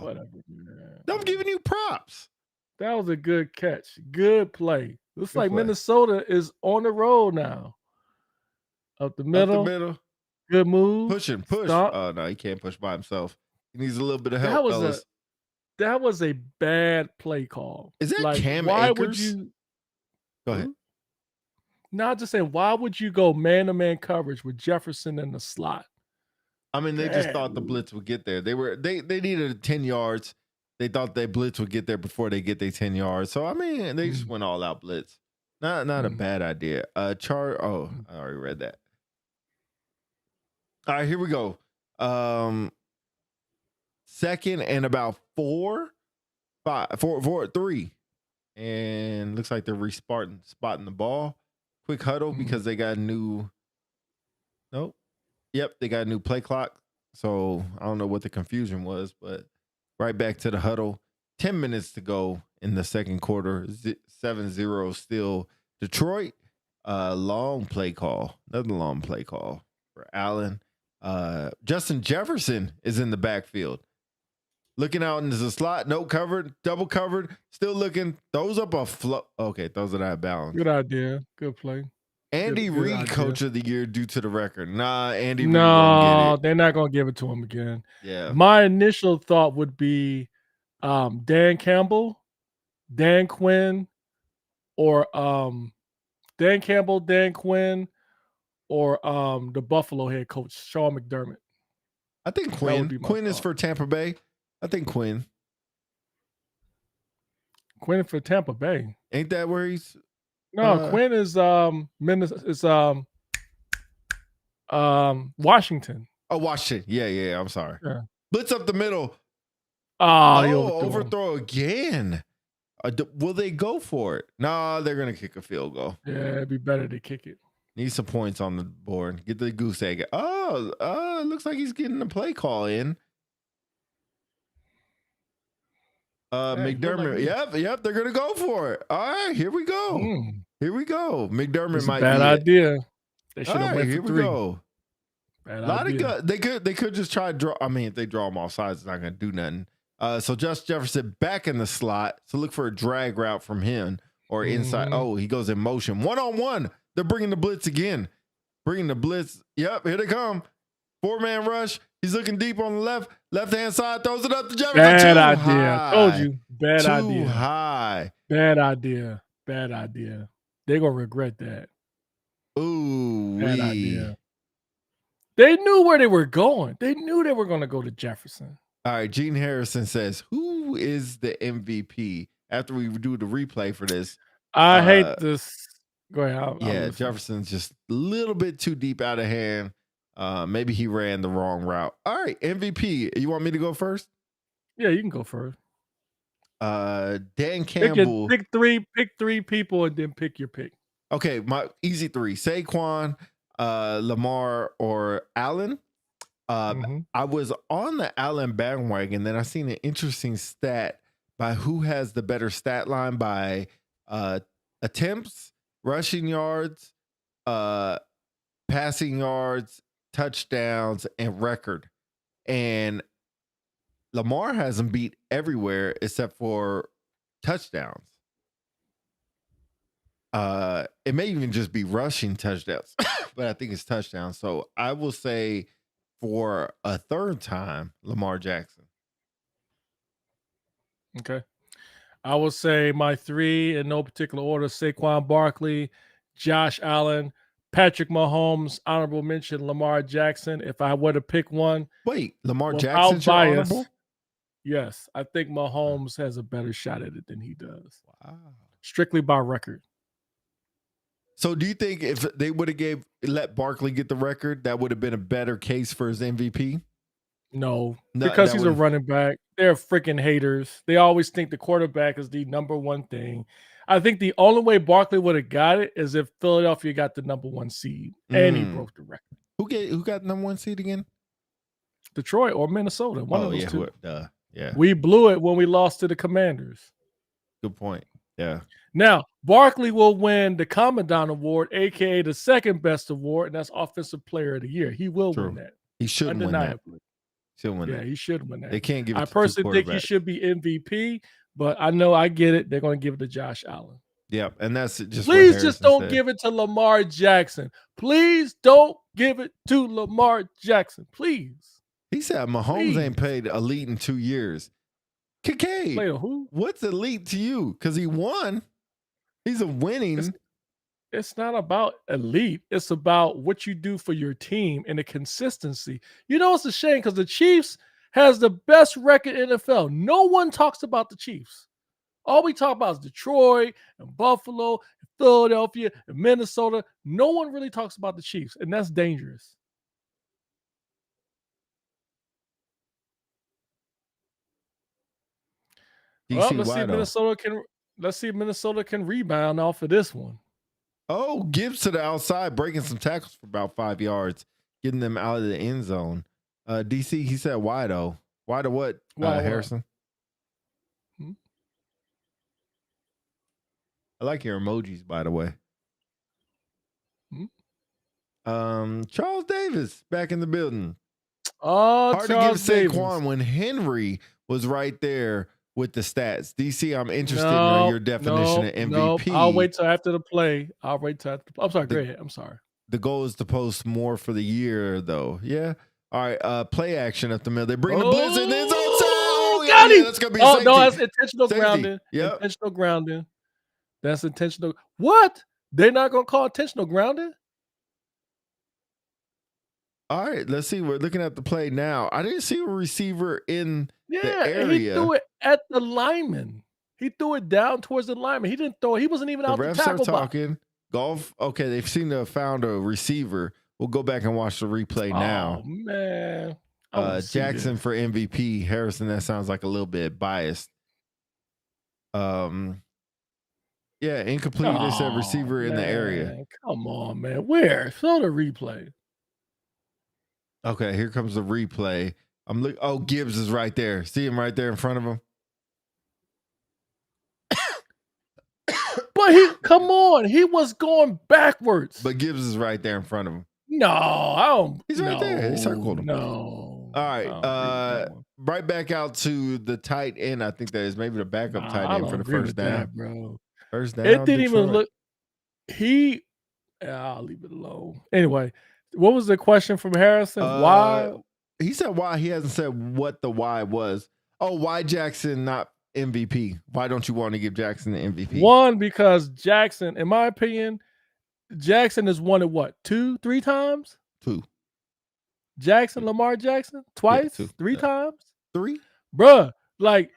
Whatever, man. I'm giving you props. That was a good catch. Good play. Looks like Minnesota is on the road now. Up the middle. Good move. Push. Stop. Oh, no, he can't push by himself. He needs a little bit of help, fellas. That was a bad play call. Is that Cam Akers? Would you go ahead? No, I'm just saying, why would you go man-to-man coverage with Jefferson in the slot? I mean, they just thought the blitz would get there. They needed 10 yards. They thought their blitz would get there before they get their 10 yards. So I mean, they just went all out blitz. Not a bad idea. I already read that. All right, here we go. Second and about 3. And looks like they're spotting the ball. Quick huddle because they got a new. Nope. Yep, they got a new play clock. So I don't know what the confusion was, but right back to the huddle. 10 minutes to go in the second quarter. 7-0 still Detroit. Long play call. Another long play call for Allen. Justin Jefferson is in the backfield. Looking out into the slot. No covered. Double covered. Still looking. Throws up a flow. Okay, throws it out of bounds. Good idea. Good play. Andy Reid, coach of the year due to the record. Nah, Andy Reid won't get it. They're not going to give it to him again. Yeah. My initial thought would be Dan Campbell, Dan Quinn, or Dan Campbell, Dan Quinn, or the Buffalo head coach, Sean McDermott. I think Quinn. Quinn is for Tampa Bay. I think Quinn. Quinn for Tampa Bay. Ain't that where he's? No, Quinn is Washington. Oh, Washington. Yeah. I'm sorry. Yeah. Blitz up the middle. Overthrow again. Will they go for it? Nah, they're gonna kick a field goal. Yeah, it'd be better to kick it. Need some points on the board. Get the goose egg. It looks like he's getting a play call in. McDermott. Yep, they're gonna go for it. All right, here we go. Here we go. McDermott might bad be idea. They should have went here for 3. We go. Bad a lot idea. of they could just try to draw. I mean, if they draw them off sides, it's not gonna do nothing. So Justin Jefferson back in the slot. So look for a drag route from him or inside. Oh, he goes in motion. 1-on-1. They're bringing the blitz again. Bringing the blitz. Yep, here they come. 4-man rush. He's looking deep on the left-hand side. Throws it up to Jefferson. Bad idea. Told you. Bad idea. Too high. Bad idea. Bad idea. They're going to regret that. Ooh. Bad idea. They knew where they were going. They knew they were going to go to Jefferson. All right. Gene Harrison says, who is the MVP? After we do the replay for this. I hate this. Go ahead. Jefferson's just a little bit too deep out of hand. Maybe he ran the wrong route. All right, MVP. You want me to go first? Yeah, you can go first. Dan Campbell. Pick three people and then pick your pick. Okay, my easy 3. Saquon, Lamar, or Allen. I was on the Allen bandwagon, then I seen an interesting stat by who has the better stat line by attempts, rushing yards, passing yards, touchdowns, and record. And Lamar has them beat everywhere except for touchdowns. it may even just be rushing touchdowns, but I think it's touchdowns. So I will say for a third time, Lamar Jackson. Okay. I will say my 3 in no particular order: Saquon Barkley, Josh Allen, Patrick Mahomes, honorable mention Lamar Jackson. If I were to pick one, Wait, Lamar without Jackson's your bias, honorable? yes, I think Mahomes has a better shot at it than he does, Wow. strictly by record. So do you think if they would have let Barkley get the record, that would have been a better case for his MVP? No, No, because that he's a would've- running back. They're freaking haters. They always think the quarterback is the number one thing. I think the only way Barkley would have got it is if Philadelphia got the number 1 seed and he broke the record. Who got number 1 seed again? Detroit or Minnesota, one of those two. Yeah. We blew it when we lost to the Commanders. Good point. Yeah. Now, Barkley will win the Commandant Award, aka the second best award, and that's Offensive Player of the Year. He will True. win that. He shouldn't win that. Undeniably. Shouldn't win Yeah, that. he should win that. They can't give it I to two personally think he quarterbacks. should be MVP, but I know I get it. They're going to give it to Josh Allen. Yeah, and that's just Please what just Harrison don't said. give it to Lamar Jackson. Please don't give it to Lamar Jackson. Please. He said Mahomes ain't played elite in 2 years. KK, Play who? what's elite to you? Because he won. He's a winning. It's not about elite. It's about what you do for your team and the consistency. You know, it's a shame because the Chiefs has the best record in NFL. No one talks about the Chiefs. All we talk about is Detroit and Buffalo and Philadelphia and Minnesota. No one really talks about the Chiefs, and that's dangerous. Well, let's see if Minnesota can rebound off of this one. Oh, Gibbs to the outside, breaking some tackles for about 5 yards, getting them out of the end zone. DC, he said wide o. Wide o what, Harrison? Hmm? I like your emojis, by the way. Charles Davis back in the building. Oh, hard Charles to give Davis. Saquon when Henry was right there with the stats. DC, I'm interested in your definition of MVP. I'll wait till after the play. I'm sorry, go ahead. I'm sorry. The goal is to post more for the year, though. Yeah. All right. Play action up the middle. They bring the blitz in. It's outside. Got him. That's gonna be Oh safety. no, that's intentional Safety. grounding. Yep. Intentional grounding. That's intentional. What? They're not gonna call intentional grounding? All right. Let's see. We're looking at the play now. I didn't see a receiver in the area. He threw it at the lineman. He threw it down towards the lineman. He didn't throw it. He wasn't even out the refs tackle are talking. Golf. Okay, they've seen to have found a receiver. We'll go back and watch the replay now. Oh man. Jackson for MVP. Harrison, that sounds like a little bit biased. Yeah, incomplete. They said receiver in the area. Come on, man. Where? Show the replay. Okay, here comes the replay. I'm looking. Oh, Gibbs is right there. See him right there in front of him. But come on, he was going backwards. But Gibbs is right there in front of him. No, I don't. He's right there. He circled him. No. All right. Right back out to the tight end. I think that is maybe the backup tight end for the first down. That, bro. First down. It didn't even look. I'll leave it alone. Anyway, what was the question from Harrison? Why? He said why. He hasn't said what the why was. Oh, why Jackson not MVP? Why don't you want to give Jackson the MVP? One, because Jackson, in my opinion, Jackson has won it what, 2-3 times? 2. Lamar Jackson? Twice? 3 times? 3? Bruh, like,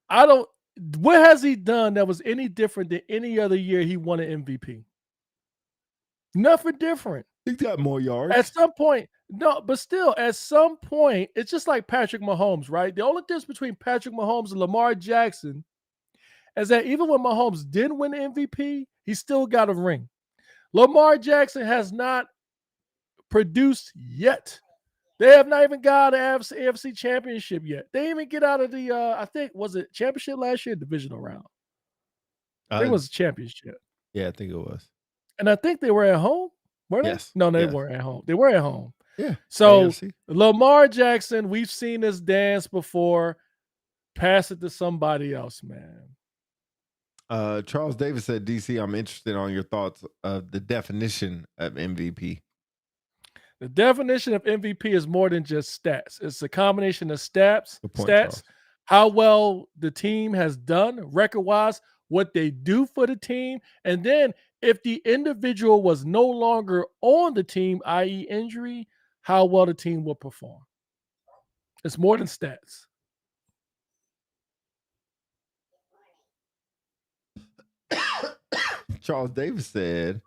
what has he done that was any different than any other year he won an MVP? Nothing different. He got more yards. At some point, no, but still, at some point, it's just like Patrick Mahomes, right? The only difference between Patrick Mahomes and Lamar Jackson is that even when Mahomes didn't win the MVP, he still got a ring. Lamar Jackson has not produced yet. They have not even got an AFC championship yet. They didn't even get out of the, I think, was it championship last year? Divisional round. I think it was a championship. Yeah, I think it was. And I think they were at home. Were they? Yes. No, they weren't at home. They were at home. Yeah. So AFC. Lamar Jackson, we've seen this dance before. Pass it to somebody else, man. Charles Davis said, DC, I'm interested on your thoughts of the definition of MVP. The definition of MVP is more than just stats. It's a combination of stats, Good point, Charles. how well the team has done record-wise, what they do for the team, and then if the individual was no longer on the team, i.e. injury, how well the team will perform. It's more than stats. Charles Davis said,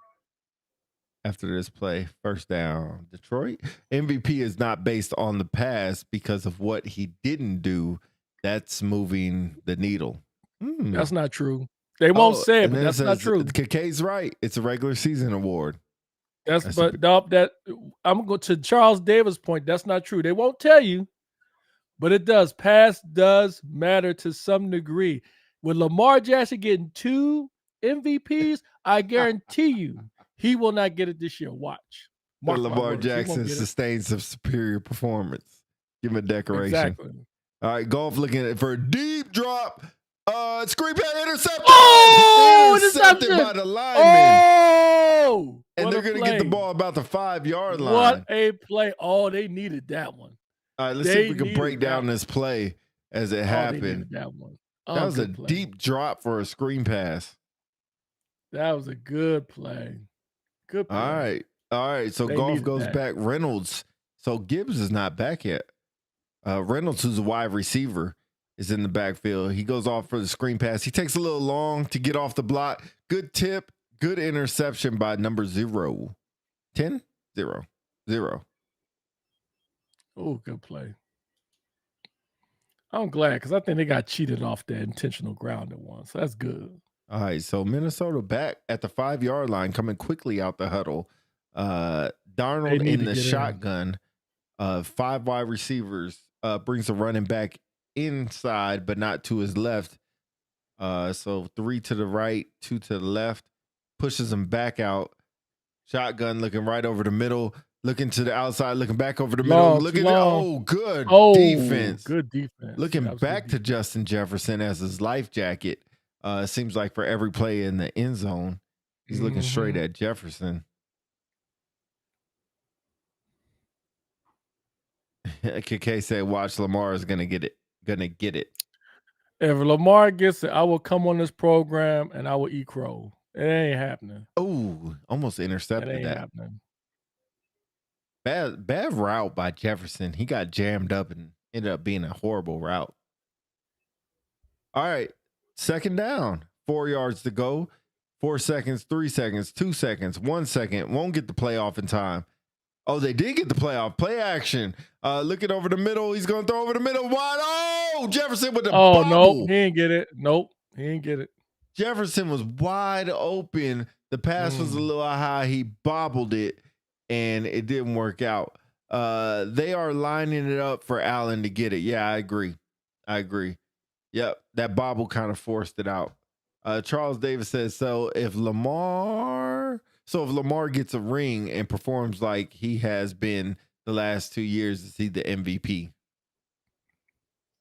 after this play, first down, Detroit. MVP is not based on the past because of what he didn't do. That's moving the needle. That's not true. They won't say it, but that's not true. KK's right. It's a regular season award. I'm going to Charles Davis' point. That's not true. They won't tell you, but it does. Past does matter to some degree. With Lamar Jackson getting 2 MVPs, I guarantee you he will not get it this year. Watch. Lamar Jackson sustains a superior performance. Give him a decoration. Exactly. All right, Golf looking for a deep drop. Screen pass intercepted. Oh, intercepted by the lineman. Oh, and they're going to get the ball about the 5-yard line. What a play. Oh, they needed that one. All right, let's see if we can break down this play as it happened. That one. That was a deep drop for a screen pass. That was a good play. Good play. All right. So Golf goes back. Reynolds. So Gibbs is not back yet. Reynolds, who's a wide receiver, is in the backfield. He goes off for the screen pass. He takes a little long to get off the block. Good tip. Good interception by number 0. 10? 0. 0. Oh, good play. I'm glad because I think they got cheated off that intentional ground at once. So that's good. All right, so Minnesota back at the 5-yard line, coming quickly out the huddle. Darnold in the shotgun. 5 wide receivers, brings a running back inside, but not to his left. So 3 to the right, 2 to the left. Pushes him back out. Shotgun looking right over the middle. Looking to the outside, looking back over the middle. Good defense. Good defense. Looking back to Justin Jefferson as his life jacket. Seems like for every play in the end zone, he's looking straight at Jefferson. KK said, watch, Lamar is gonna get it. If Lamar gets it, I will come on this program and I will eat crow. It ain't happening. Oh, almost intercepted that. Happening. Bad route by Jefferson. He got jammed up and ended up being a horrible route. All right. Second down. 4 yards to go. 4 seconds, 3 seconds, 2 seconds, 1 second. Won't get the playoff in time. Oh, they did get the playoff. Play action. Looking over the middle. He's going to throw over the middle. Wide. Oh, Jefferson with the bobble. Nope. He ain't get it. Nope. He ain't get it. Jefferson was wide open. The pass was a little high. He bobbled it, and it didn't work out. They are lining it up for Allen to get it. Yeah, I agree. Yep, that bobble kind of forced it out. Charles Davis says, so if Lamar gets a ring and performs like he has been the last 2 years, is he the MVP?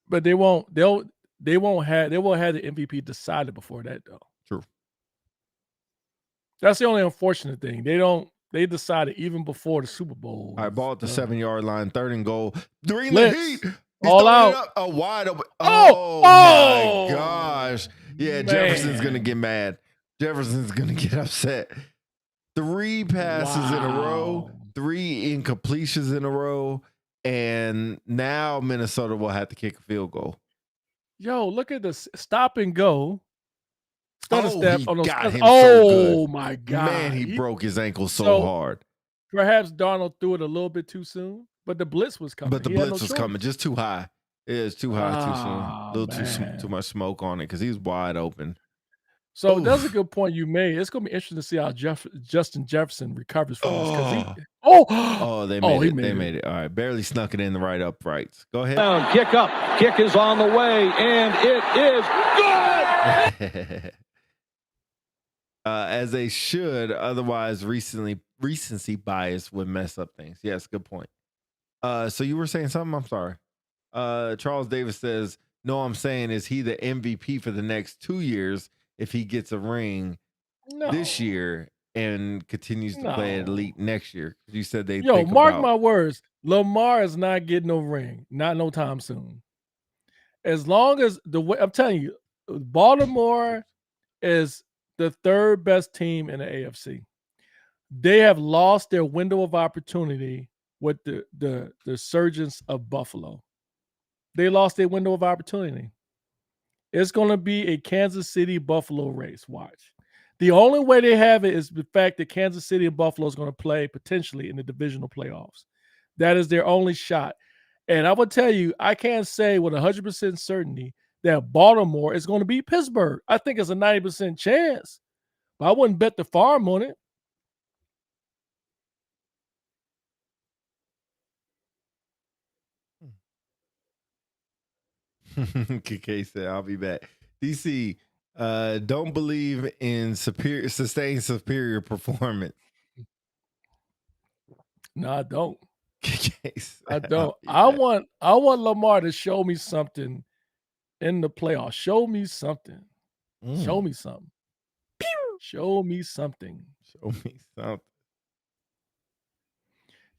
But they won't have the MVP decided before that, though. True. That's the only unfortunate thing. They decided even before the Super Bowl. All right, ball at the 7-yard line, 3rd and goal. During Blitz. the heat. He's all out. A wide open. Oh my gosh. Yeah, man. Jefferson's going to get mad. Jefferson's going to get upset. 3 passes in a row, 3 incompletions in a row, and now Minnesota will have to kick a field goal. Yo, look at this stop and go. Got him so good. My God. Man, he broke his ankle so hard. Perhaps Darnold threw it a little bit too soon, but the blitz was coming. But the blitz was coming just too high. It is too high, too soon. A little too much smoke on it because he was wide open. So that's a good point you made. It's going to be interesting to see how Justin Jefferson recovers from this. They made it. All right, barely snuck it in the right uprights. Go ahead. Kick up. Kick is on the way, and it is good. As they should. Otherwise, recency bias would mess up things. Yes, good point. So you were saying something? I'm sorry. Charles Davis says, no, I'm saying, is he the MVP for the next 2 years? if he gets a ring this No. year and continues to play at No. elite next year. You said they Yo, think mark about my words. Lamar is not getting no ring. Not no time soon. As long as the way I'm telling you, Baltimore is the third best team in the AFC. They have lost their window of opportunity with the surgence of Buffalo. They lost their window of opportunity. It's going to be a Kansas City Buffalo race. Watch. The only way they have it is the fact that Kansas City and Buffalo is going to play potentially in the divisional playoffs. That is their only shot. And I will tell you, I can't say with 100% certainty that Baltimore is going to beat Pittsburgh. I think it's a 90% chance, but I wouldn't bet the farm on it. KK said, I'll be back. DC, don't believe in sustained superior performance. No, I don't. KK said, I don't. I'll be back. I want Lamar to show me something in the playoffs. Show me something. Show me something. Show me something. Show me something.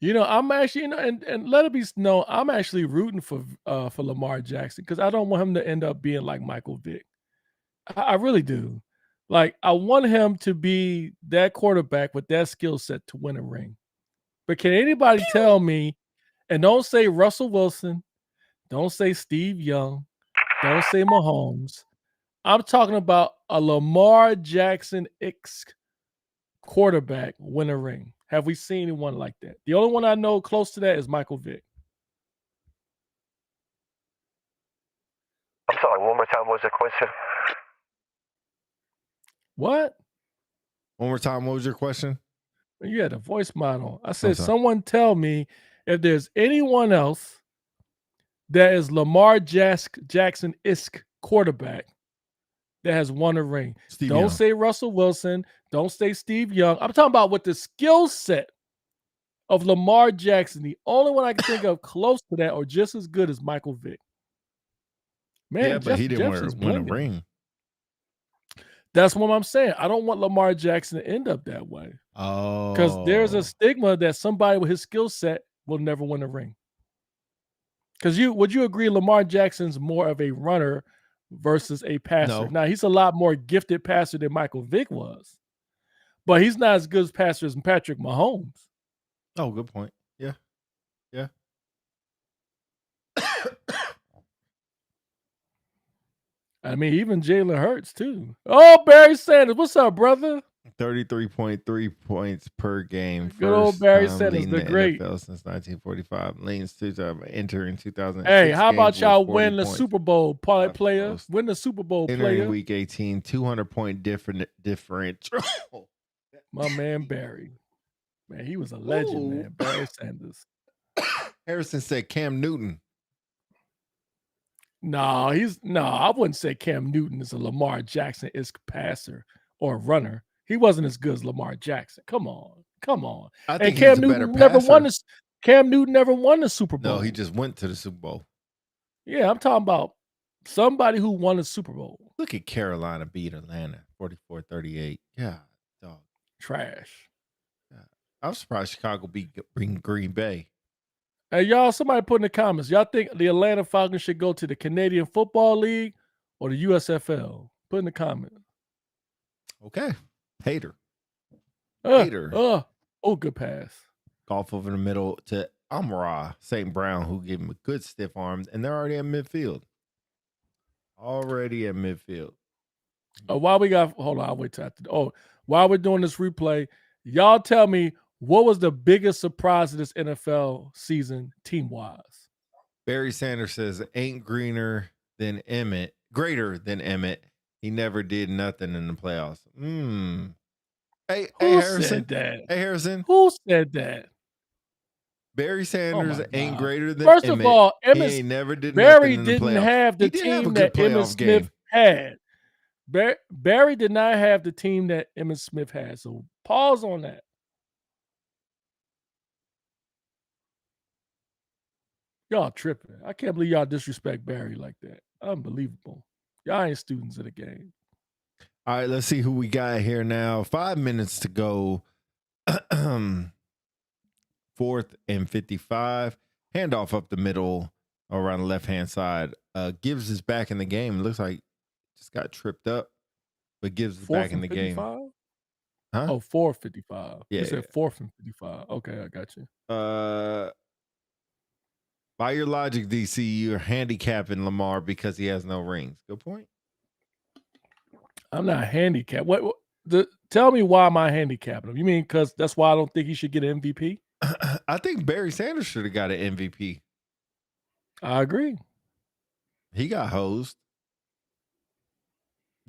You know, I'm actually, and let it be known, I'm actually rooting for Lamar Jackson because I don't want him to end up being like Michael Vick. I really do. Like, I want him to be that quarterback with that skill set to win a ring. But can anybody tell me, and don't say Russell Wilson, don't say Steve Young, don't say Mahomes. I'm talking about a Lamar Jackson-esque quarterback win a ring. Have we seen anyone like that? The only one I know close to that is Michael Vick. I'm sorry, one more time, what was the question? What? One more time, what was your question? You had a voice model. I said, sorry. someone tell me if there's anyone else that is Lamar Jackson-esque quarterback that has won a ring. Don't Young. say Russell Wilson. Don't say Steve Young. I'm talking about with the skill set of Lamar Jackson. The only one I can think of close to that or just as good as Michael Vick. Man, yeah, but he didn't win a ring. That's what I'm saying. I don't want Lamar Jackson to end up that way. Oh. Because there's a stigma that somebody with his skill set will never win a ring. Because would you agree Lamar Jackson's more of a runner versus a passer? No. Now, he's a lot more gifted passer than Michael Vick was. But he's not as good as passer as Patrick Mahomes. Oh, good point. Yeah. Yeah. I mean, even Jalen Hurts, too. Oh, Barry Sanders. What's up, brother? 33.3 points per game. Good old Barry Sanders, the great. NFL since 1945. Leans to entering 2006. Hey, how about y'all win the Super Bowl player? Win the Super Bowl player. Entering week 18, 200-point differential. My man Barry. Man, he was a legend, man. Barry Sanders. Harrison said Cam Newton. No, I wouldn't say Cam Newton is a Lamar Jackson-esque passer or runner. He wasn't as good as Lamar Jackson. Come on. I think Cam he's a Newton better never won passer. Cam Newton never won the Super Bowl. No, he just went to the Super Bowl. Yeah, I'm talking about somebody who won a Super Bowl. Look at Carolina beat Atlanta 44-38. Yeah, dog. Trash. Yeah. I'm surprised Chicago beat Green Bay. Hey, y'all, somebody put in the comments, y'all think the Atlanta Falcons should go to the Canadian Football League or the USFL? Put in the comment. Okay. Hater. Oh, good pass. Golf over the middle to Amara St. Brown, who gave him a good stiff arm, and they're already at midfield. While we got, hold on, I'll wait till after. While we're doing this replay, y'all tell me what was the biggest surprise of this NFL season team-wise? Barry Sanders says, ain't greater than Emmett. He never did nothing in the playoffs. Hey, Harrison. Said that? Hey, Harrison. Who said that? Barry Sanders ain't greater than First Emmett. of all, He never did Barry nothing in the didn't playoffs. have the He did have team a good that Emmitt playoff Smith game. had. Barry did not have the team that Emmitt Smith had. So pause on that. Y'all tripping. I can't believe y'all disrespect Barry like that. Unbelievable. Y'all ain't students of the game. All right, let's see who we got here now. 5 minutes to go. 4th and 55. Handoff up the middle around the left-hand side. Gibbs is back in the game. Looks like just got tripped up, but Gibbs is back in the game. 55? Huh? Oh, 4:55. Yeah, You said 4th and 55. Okay, I got you. By your logic, DC, you're handicapping Lamar because he has no rings. Good point. I'm not handicapped. Tell me why am I handicapping him? You mean because that's why I don't think he should get an MVP? I think Barry Sanders should have got an MVP. I agree. He got hosed.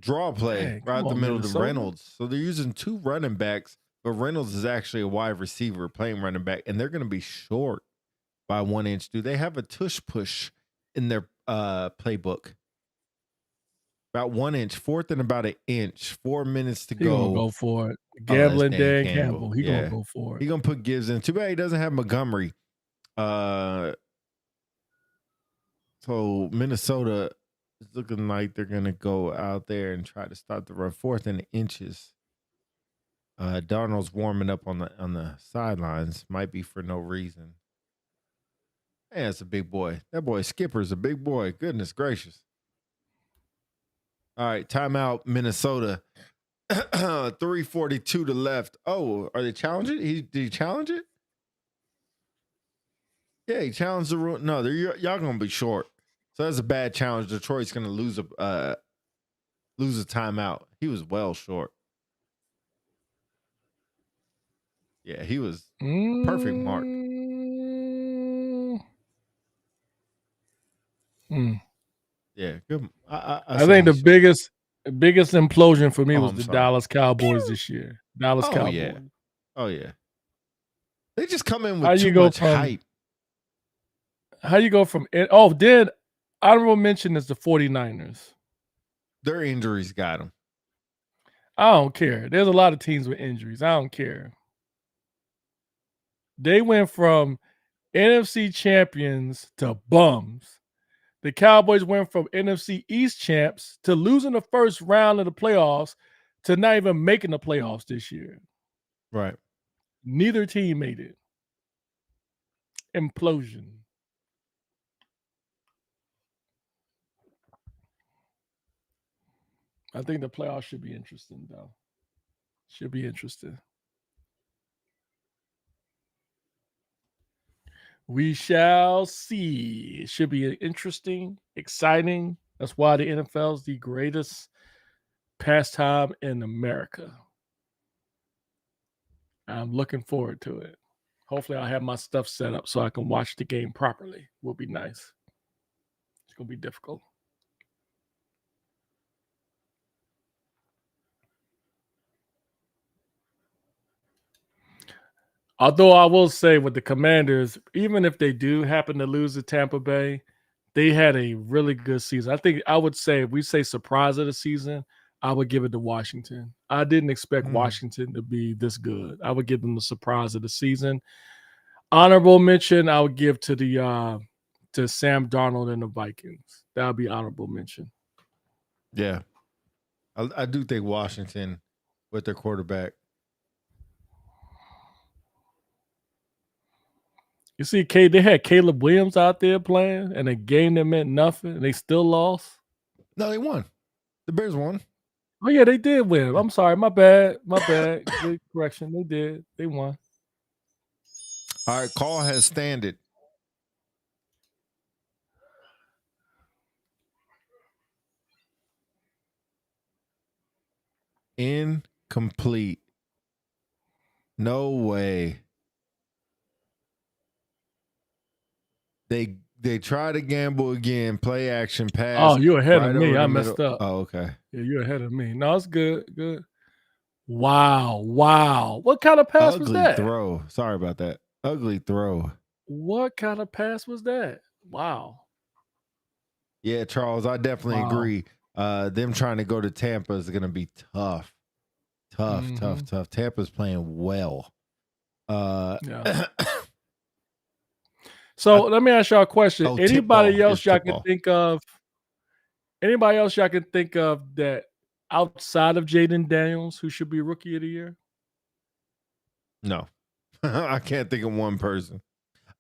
Draw play right the middle to Reynolds. So they're using 2 running backs, but Reynolds is actually a wide receiver playing running back, and they're going to be short by 1 inch. Do they have a tush push in their playbook? About 1 inch, 4th and about an inch, 4 minutes to He go. gonna go for it. Gambling Dan Campbell. He gonna go for it. He gonna put Gibbs in. Too bad he doesn't have Montgomery. So Minnesota is looking like they're gonna go out there and try to start the run. 4th and inches. Darnold's warming up on the sidelines. Might be for no reason. Man, that's a big boy. That boy Skipper's a big boy. Goodness gracious. All right, timeout, Minnesota. 3:42 to left. Oh, are they challenging? Did he challenge it? Yeah, he challenged the rule. No, y'all gonna be short. So that's a bad challenge. Detroit's gonna lose a timeout. He was well short. Yeah, he was perfect mark. Yeah, good. I think the biggest implosion for me was the sorry. Dallas Cowboys this year. Cowboys. Yeah. Oh yeah. They just come in with too much hype. How you go from honorable mention is the 49ers. Their injuries got them. I don't care. There's a lot of teams with injuries. I don't care. They went from NFC champions to bums. The Cowboys went from NFC East champs to losing the first round of the playoffs to not even making the playoffs this year. Right. Neither team made it. Implosion. I think the playoffs should be interesting, though. Should be interesting. We shall see. It should be interesting, exciting. That's why the NFL is the greatest pastime in America. I'm looking forward to it. Hopefully, I'll have my stuff set up so I can watch the game properly. Will be nice. It's going to be difficult. Although I will say with the Commanders, even if they do happen to lose to Tampa Bay, they had a really good season. I think I would say if we say surprise of the season, I would give it to Washington. I didn't expect Washington to be this good. I would give them the surprise of the season. Honorable mention, I would give to to Sam Darnold and the Vikings. That would be honorable mention. Yeah. I do think Washington with their quarterback. You see, they had Caleb Williams out there playing in a game that meant nothing, and they still lost. No, they won. The Bears won. Oh, yeah, they did win. I'm sorry. My bad. Good correction. They did. They won. All right, call has standed. Incomplete. No way. They try to gamble again. Play action pass. Oh, you're ahead of me. I messed up. Oh, okay. Yeah, you're ahead of me. No, it's good. Good. Wow. What kind of pass was that? Ugly throw. Sorry about that. Ugly throw. What kind of pass was that? Wow. Yeah, Charles, I definitely agree. Them trying to go to Tampa is going to be tough. Tough. Tampa's playing well. Yeah. So let me ask y'all a question. Anybody else y'all can think of that outside of Jaden Daniels who should be Rookie of the Year? No. I can't think of one person.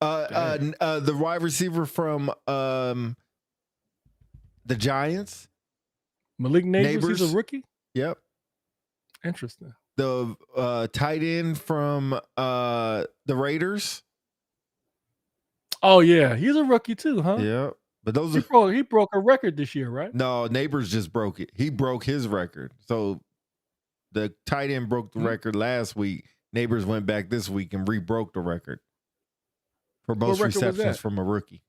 The wide receiver from the Giants. Malik Neighbors, he's a rookie? Yep. Interesting. The tight end from the Raiders. Oh, yeah. He's a rookie too, huh? Yep. But those he broke a record this year, right? No, Neighbors just broke it. He broke his record. So the tight end broke the record last week. Neighbors went back this week and re-broke the record for most receptions from a rookie.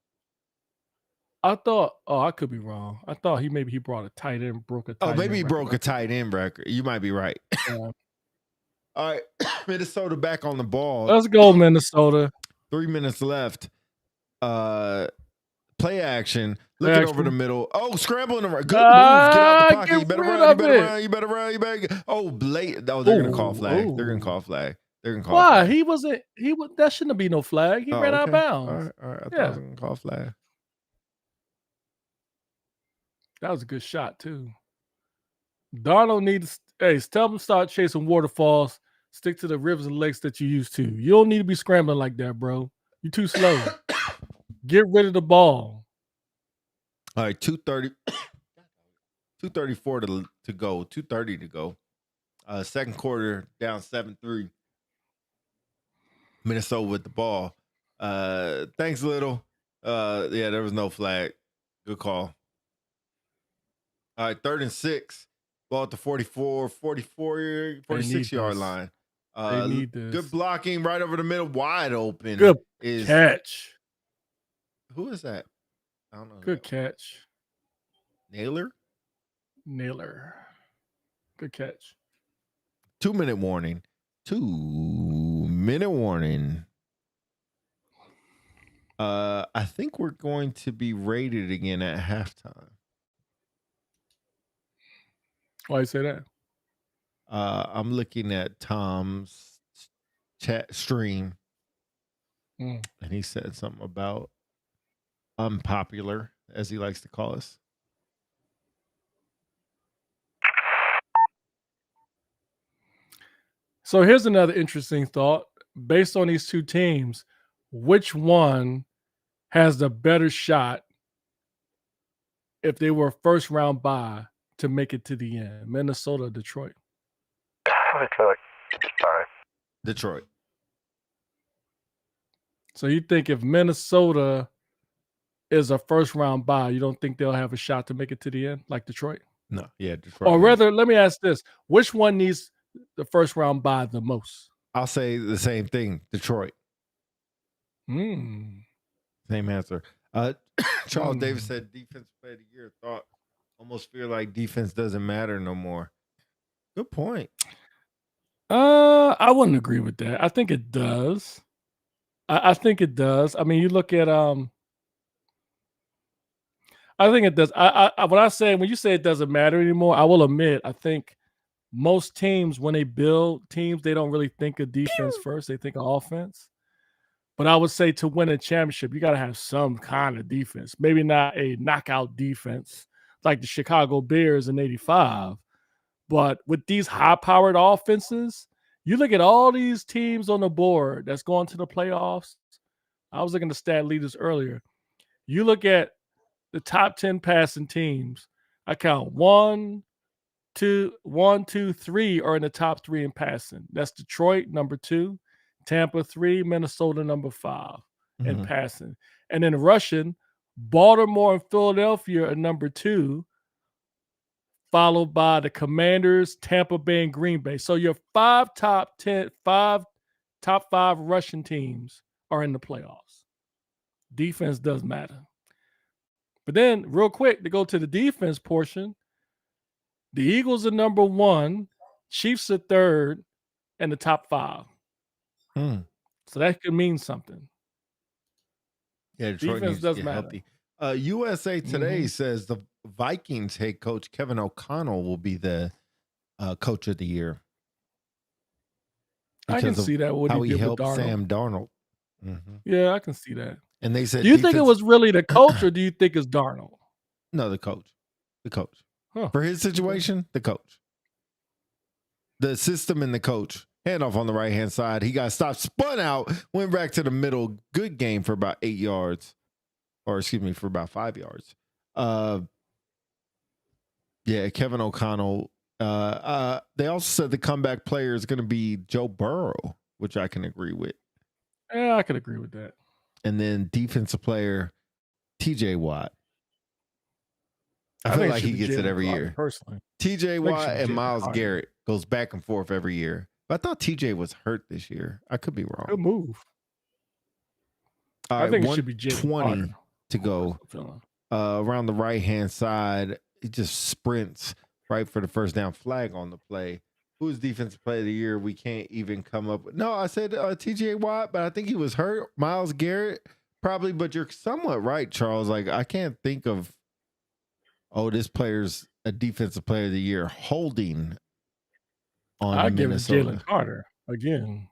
I thought, I could be wrong. I thought he brought a tight end, broke a tight end. Oh, maybe he broke a tight end record. You might be right. Yeah. All right. Minnesota back on the ball. Let's go, Minnesota. 3 minutes left. Play action. Looking over the middle. Oh, scrambling around. Good move. Get out the pocket. You better run. You better run. Oh, late. Oh, they're gonna call flag. They're gonna call flag. Why? Flag. That shouldn't be no flag. He ran out of bounds. All right. I thought I was gonna call flag. That was a good shot too. Darnold needs. Hey, tell them start chasing waterfalls. Stick to the rivers and lakes that you used to. You don't need to be scrambling like that, bro. You're too slow. Get rid of the ball. All right, 2:30. 2:34 to go. 2:30 to go. Second quarter down 7-3. Minnesota with the ball. Thanks, Little. Yeah, there was no flag. Good call. All right, 3rd and 6. Ball at the 46-yard line. They need this. Good blocking right over the middle, wide open. Good catch. Who is that? I don't know. Good catch. Naylor. Good catch. 2-minute warning. 2-minute warning. I think we're going to be rated again at halftime. Why you say that? I'm looking at Tom's chat stream, and he said something about unpopular, as he likes to call us. So here's another interesting thought. Based on these two teams, which one has the better shot if they were first round bye to make it to the end? Minnesota or Detroit? Detroit. So you think if Minnesota is a first round bye, you don't think they'll have a shot to make it to the end like Detroit? No, yeah, Detroit. Or rather, let me ask this. Which one needs the first round bye the most? I'll say the same thing. Detroit. Same answer. Charles Davis said defense play of the year. Thought almost feel like defense doesn't matter no more. Good point. I wouldn't agree with that. I think it does. I think it does. I mean, you look at I think it does. When you say it doesn't matter anymore, I will admit I think most teams, when they build teams, they don't really think of defense first. They think of offense. But I would say to win a championship, you got to have some kind of defense. Maybe not a knockout defense like the Chicago Bears in '85. But with these high-powered offenses, you look at all these teams on the board that's going to the playoffs. I was looking at stat leaders earlier. You look at the top 10 passing teams. I count 1, 2, 3 are in the top 3 in passing. That's Detroit, number 2, Tampa 3, Minnesota number 5 in passing. And then rushing, Baltimore and Philadelphia are number 2, followed by the Commanders, Tampa Bay, and Green Bay. So your top 5 rushing teams are in the playoffs. Defense does matter. But then, real quick, to go to the defense portion, the Eagles are number 1, Chiefs are 3rd, and the top 5. So that could mean something. Yeah, Detroit defense does matter. Healthy. USA Today says the Vikings head coach Kevin O'Connell will be the coach of the year. I can see that. How he helped Sam Darnold. Yeah, I can see that. And they said, do you think it was really the coach, or do you think it's Darnold? No, the coach. The coach. Huh. For his situation, the coach. The system and the coach. Handoff on the right-hand side. He got stopped, spun out, went back to the middle. Good game for about 8 yards. Or excuse me, for about 5 yards. Yeah, Kevin O'Connell. They also said the comeback player is going to be Joe Burrow, which I can agree with. Yeah, I could agree with that. And then defensive player, TJ Watt. I feel like he gets it every year. Personally. TJ Watt and Myles Garrett goes back and forth every year. But I thought TJ was hurt this year. I could be wrong. Good move. All I right, think it should be Jalen 20 Carter. to go. Around the right-hand side, he just sprints right for the first down. Flag on the play. Who's defensive player of the year? We can't even come up with. No, I said TJ Watt, but I think he was hurt. Myles Garrett, probably, but you're somewhat right, Charles. Like, I can't think of, this player's a defensive player of the year holding on I give it Minnesota. Jalen Carter again.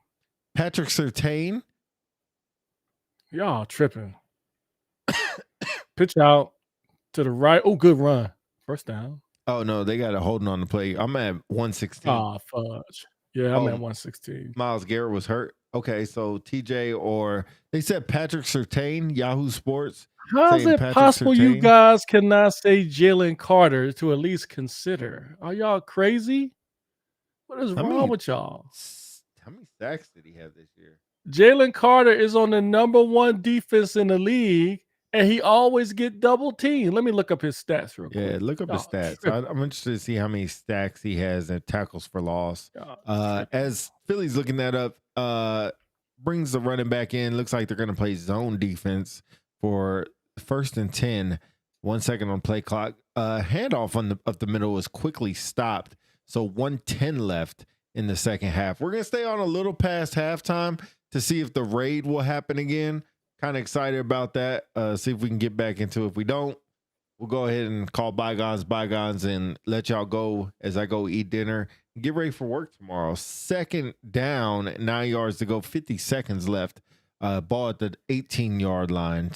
Patrick Surtain. Y'all tripping. Pitch out to the right. Oh, good run. First down. Oh, no, they got a holding on the play. I'm at 116. Oh, fudge. Yeah, I'm at 116. Myles Garrett was hurt. Okay, so TJ or they said Patrick Surtain, Yahoo Sports. How is it possible you guys cannot say Jalen Carter to at least consider? Are y'all crazy? What is wrong with y'all? How many sacks did he have this year? Jalen Carter is on the #1 defense in the league, and he always get double teamed. Let me look up his stats real quick. Yeah, look up his stats. I'm interested to see how many stacks he has and tackles for loss. As Philly's looking that up, brings the running back in. Looks like they're going to play zone defense for 1st and 10. 1 second on play clock. Handoff up the middle was quickly stopped. So 1:10 left in the second half. We're going to stay on a little past halftime to see if the raid will happen again. Kind of excited about that. See if we can get back into it. If we don't, we'll go ahead and call bygones and let y'all go as I go eat dinner. Get ready for work tomorrow. Second down, 9 yards to go, 50 seconds left. Ball at the 17-yard line.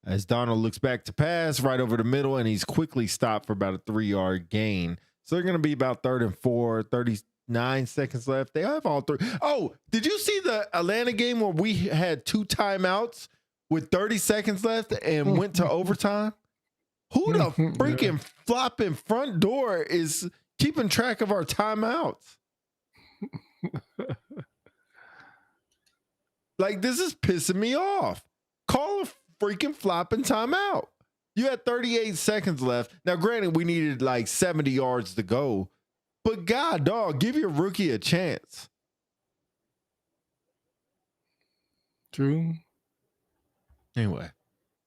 As Donald looks back to pass right over the middle, and he's quickly stopped for about a 3-yard gain. So they're going to be about 3rd and 4, 39 seconds left. They have all three. Oh, did you see the Atlanta game where we had 2 timeouts with 30 seconds left and went to overtime? Who the freaking flopping front door is keeping track of our timeouts? Like, this is pissing me off. Call a freaking flopping timeout. You had 38 seconds left. Now, granted, we needed like 70 yards to go. But God, dog, give your rookie a chance. True. Anyway,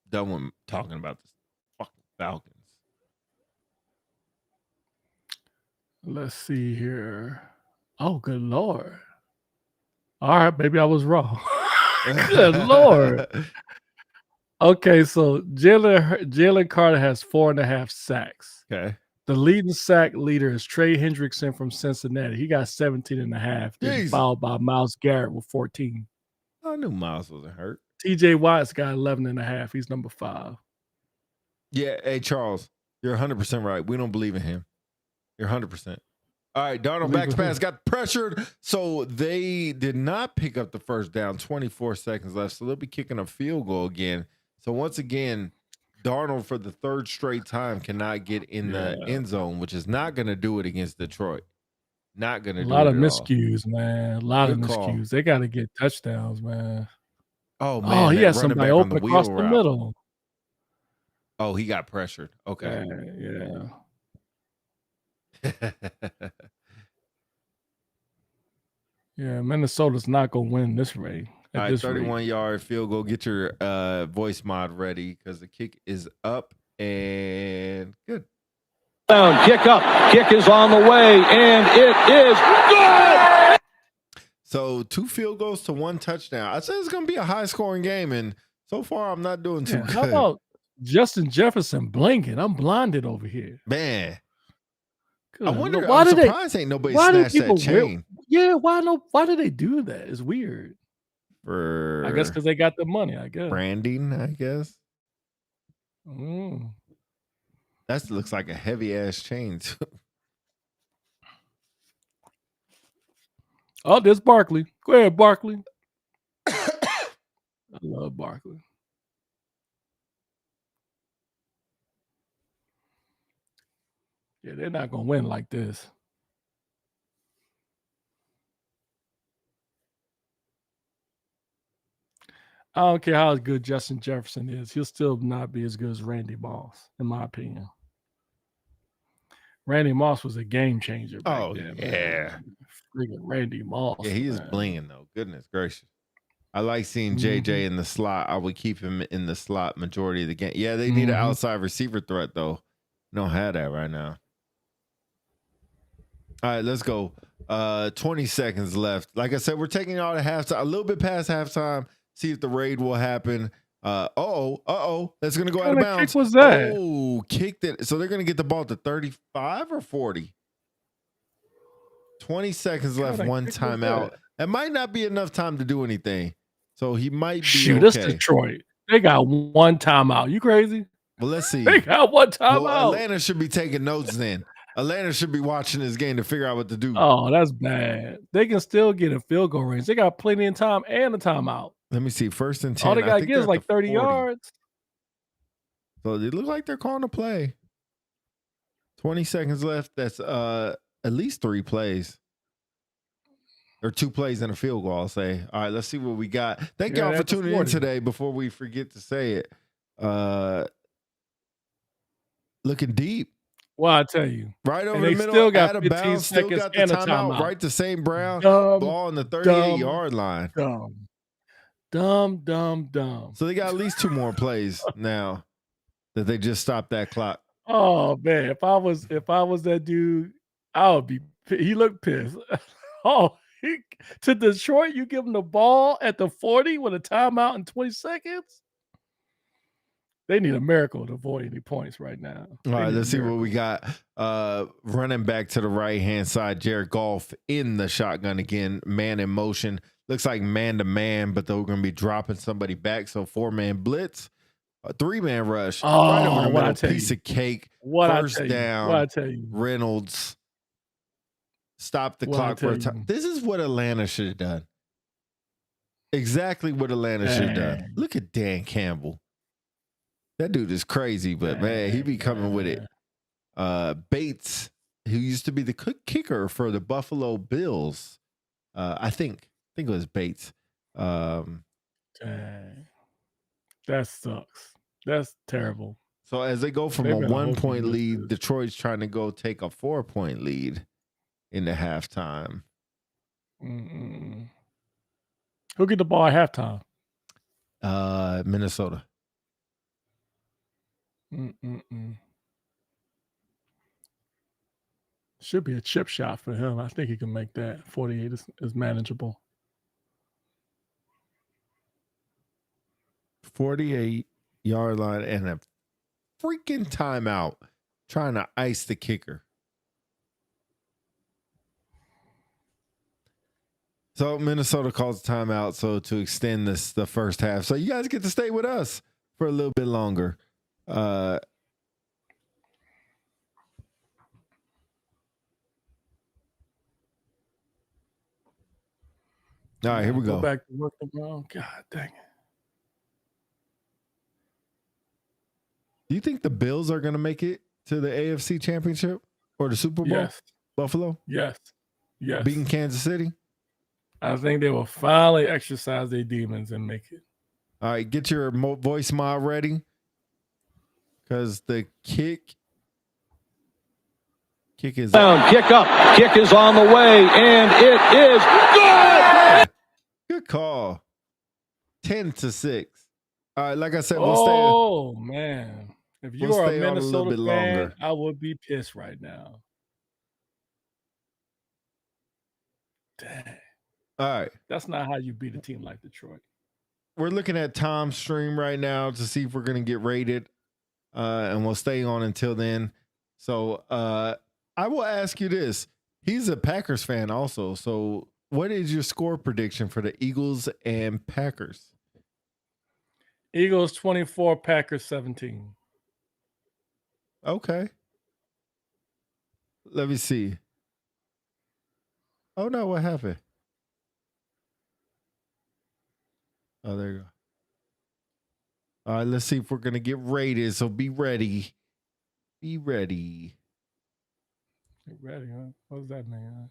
done with talking about this fucking Falcons. Let's see here. Oh, good Lord. All right, maybe I was wrong. Good Lord. Okay, so Jalen Carter has 4.5 sacks. Okay. The leading sack leader is Trey Hendrickson from Cincinnati. He got 17.5. Followed by Myles Garrett with 14. I knew Myles wasn't hurt. TJ Watt's got 11.5. He's number 5. Yeah, hey, Charles, you're 100% right. We don't believe in him. You're 100%. All right, Darnold back to pass, got pressured, so they did not pick up the first down. 24 seconds left, so they'll be kicking a field goal again. So once again, Darnold for the 3rd straight time cannot get in the end zone, which is not going to do it against Detroit. Not going to do it. A lot of miscues, man. A lot of miscues. They got to get touchdowns, man. Oh, man. Oh, he had somebody open across the middle. Oh, he got pressured. Okay. Yeah. Yeah, Minnesota's not going to win this race. All right, 31-yard field goal. Get your voice mod ready because the kick is up and good. Down, kick up. Kick is on the way, and it is good. So 2 field goals to 1 touchdown. I said it's going to be a high-scoring game, and so far I'm not doing too good. How about Justin Jefferson blinking? I'm blinded over here. Man. Good. I wonder. Why I'm surprised ain't nobody snatched that chain. Why do they do that? It's weird. I guess because they got the money. I guess branding. I guess. That looks like a heavy ass chain. Oh, there's Barkley. Go ahead, Barkley. I love Barkley. Yeah, they're not gonna win like this. I don't care how good Justin Jefferson is. He'll still not be as good as Randy Moss, in my opinion. Randy Moss was a game changer back then. Yeah. Freaking Randy Moss. Yeah, he is man. blinging though. Goodness gracious. I like seeing JJ in the slot. I would keep him in the slot majority of the game. Yeah, they need an outside receiver threat though. Don't have that right now. All right, let's go. 20 seconds left. Like I said, we're taking y'all to halftime, a little bit past halftime. See if the raid will happen. That's gonna go out of bounds. Kick was that? Oh, kicked it. So they're gonna get the ball to 35 or 40. 20 seconds left. One timeout. It might not be enough time to do anything. So he might be Shoot, okay. that's Detroit. They got one timeout. You crazy? Well, let's see. They got one timeout. Well, Atlanta should be taking notes then. Atlanta should be watching this game to figure out what to do. Oh, that's bad. They can still get a field goal range. They got plenty of time and a timeout. Let me see. 1st and 10. All they got to get is like 30 yards. So they look like they're calling a play. 20 seconds left. That's at least 3 plays. Or 2 plays and a field goal, I'll say. All right, let's see what we got. Thank y'all for tuning in today before we forget to say it. Looking deep. Well, I tell you. Right over and the they middle, still got out of 15 bounds, still seconds got the and a timeout. timeout. Right to St. Brown. Ball on the 38-yard line. Dumb. So they got at least 2 more plays now that they just stopped that clock. Oh man, if I was that dude, I would be. He looked pissed. To Detroit, you give him the ball at the 40 with a timeout in 20 seconds. They need a miracle to avoid any points right now. All right, let's see what we got. Running back to the right-hand side, Jared Goff in the shotgun again, man in motion. Looks like man-to-man, but they're going to be dropping somebody back. So 4-man blitz, a 3-man rush. Oh, right over the what I middle, tell piece you. of cake. What First I tell down. you. What I tell you. Reynolds. Stop the What clock for a time. This is what Atlanta should have done. Exactly what Atlanta should have done. Look at Dan Campbell. That dude is crazy, but man, he be coming with it. Bates, who used to be the kicker for the Buffalo Bills. I think it was Bates. Dang. That sucks. That's terrible. So as they go from a 1-point lead, Detroit's trying to go take a 4-point lead in the halftime. Who get the ball at halftime? Minnesota. Should be a chip shot for him. I think he can make that. 48 is manageable. 48-yard line and a freaking timeout trying to ice the kicker. So Minnesota calls a timeout so to extend the first half. So you guys get to stay with us for a little bit longer. All right, here we go. Go back to work tomorrow. God dang it. Do you think the Bills are going to make it to the AFC Championship or the Super Bowl? Yes. Buffalo? Yes. Beating Kansas City? I think they will finally exercise their demons and make it. All right, get your voice mod ready because the kick is down. Kick up. Kick is on the way, and it is good. Good call. 10-6. All right, like I said, we'll stay. Oh man, if you are a Minnesota fan, longer. I would be pissed right now. Dang. All right. That's not how you beat a team like Detroit. We're looking at Tom's stream right now to see if we're going to get rated, and we'll stay on until then. So I will ask you this. He's a Packers fan also. So what is your score prediction for the Eagles and Packers? Eagles 24, Packers 17. Okay. Let me see. Oh no, what happened? Oh, there you go. All right, let's see if we're gonna get rated. So be ready. Be ready. Get ready, huh? What does that mean? Huh?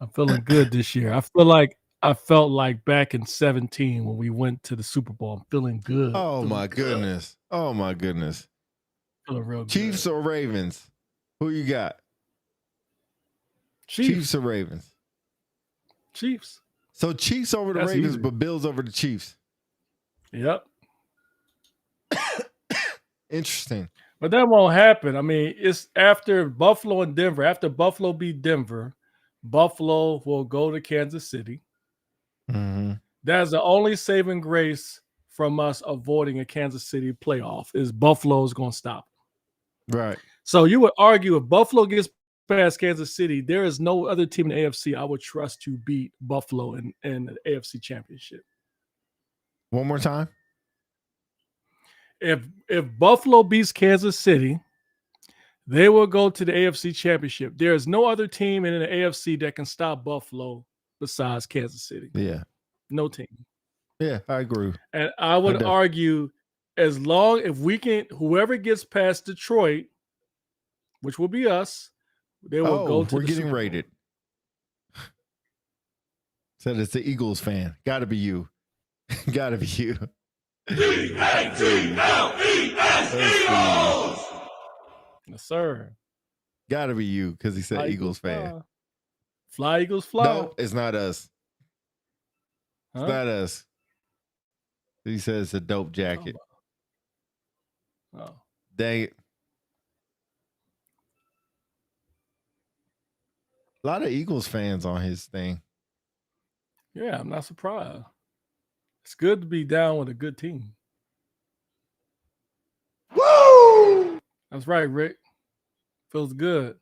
I'm feeling good this year. I felt like back in 17 when we went to the Super Bowl. I'm feeling good. Oh feeling my good. goodness. Oh my goodness. Feeling real Chiefs good. or Ravens? Who you got? Chiefs. Chiefs or Ravens? Chiefs. So Chiefs over the That's Ravens, easy. but Bills over the Chiefs. Yep. Interesting. But that won't happen. I mean, it's after Buffalo and Denver. After Buffalo beat Denver, Buffalo will go to Kansas City. Mm-hmm. That's the only saving grace from us avoiding a Kansas City playoff is Buffalo's going to stop. Right. So you would argue if Buffalo gets past Kansas City, there is no other team in the AFC I would trust to beat Buffalo in the AFC Championship. One more time. If Buffalo beats Kansas City, they will go to the AFC Championship. There is no other team in the AFC that can stop Buffalo besides Kansas City. Yeah. No team. Yeah, I agree. And I would argue as long if we can, whoever gets past Detroit, which will be us, they will go to we're the getting Super Bowl. rated. Said it's the Eagles fan. Gotta be you. Gotta be you. Eagles! Yes, sir. Gotta be you because he said Fly Eagles fan. Fly. Fly Eagles fly. No, it's not us. Huh? It's not us. He says it's a dope jacket. Oh. Dang it. A lot of Eagles fans on his thing. Yeah, I'm not surprised. It's good to be down with a good team. Woo! That's right, Rick. Feels good.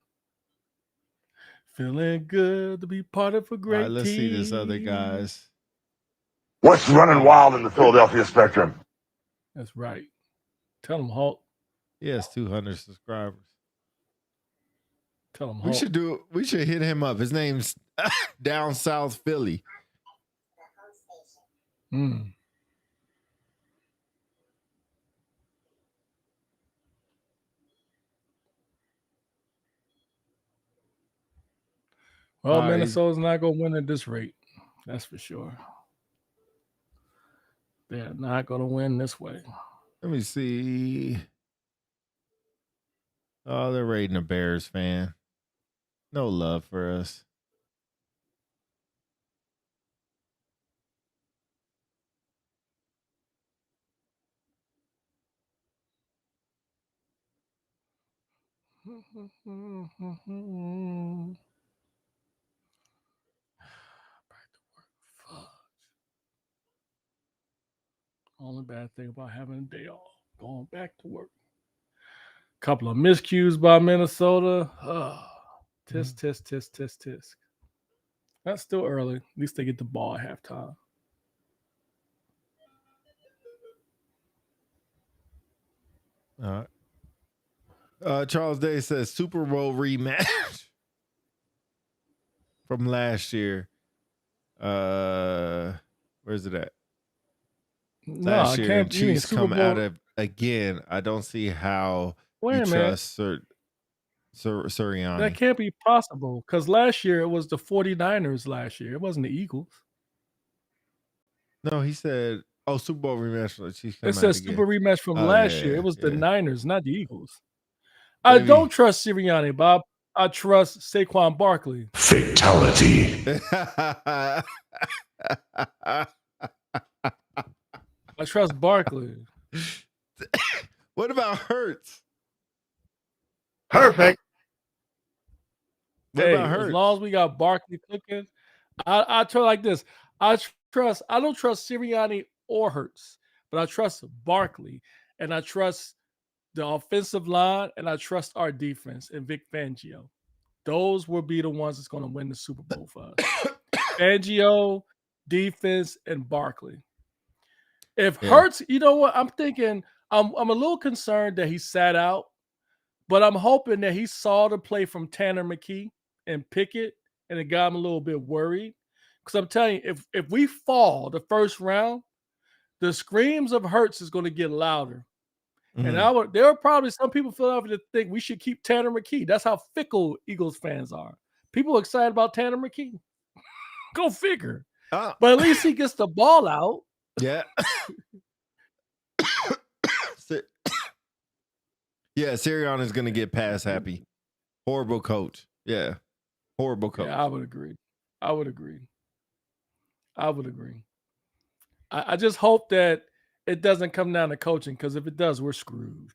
Feeling good to be part of a great All right, let's team. see this other guys. What's running wild in the Philadelphia Spectrum? That's right. Tell him, Hulk. He has 200 subscribers. Tell him, Hulk. We should hit him up. His name's Down South Philly. Well, Minnesota's not going to win at this rate. That's for sure. They're not going to win this way. Let me see. Oh, they're rating a Bears fan. No love for us. Only bad thing about having a day off, going back to work. Couple of miscues by Minnesota. Tisk. That's still early. At least they get the ball at halftime. All right. Charles Day says Super Bowl rematch from last year. Where's it at? Last year, and Chiefs come out of again. I don't see how you trust Sirianni. That can't be possible because last year it was the 49ers last year. It wasn't the Eagles. No, he said, Super Bowl rematch. Chiefs come it out says again. Super rematch from last year. It was the Niners, not the Eagles. Maybe. I don't trust Sirianni, Bob. I trust Saquon Barkley. Fatality. I trust Barkley. What about Hurts? Perfect. What about Hurts? As long as we got Barkley cooking, I try like this. I don't trust Sirianni or Hurts, but I trust Barkley and I trust the offensive line, and I trust our defense and Vic Fangio. Those will be the ones that's going to win the Super Bowl for us. Fangio, defense, and Barkley. If Hurts, you know what? I'm thinking I'm a little concerned that he sat out, but I'm hoping that he saw the play from Tanner McKee and Pickett, and it got him a little bit worried. Because I'm telling you, if we fall the first round, the screams of Hurts is going to get louder. And there are probably some people in Philadelphia that think we should keep Tanner McKee. That's how fickle Eagles fans are. People are excited about Tanner McKee. Go figure. But at least he gets the ball out. Yeah. Yeah, Sirianni is going to get pass happy. Horrible coach. Yeah. Horrible coach. Yeah, I would agree. I just hope that it doesn't come down to coaching, because if it does, we're screwed.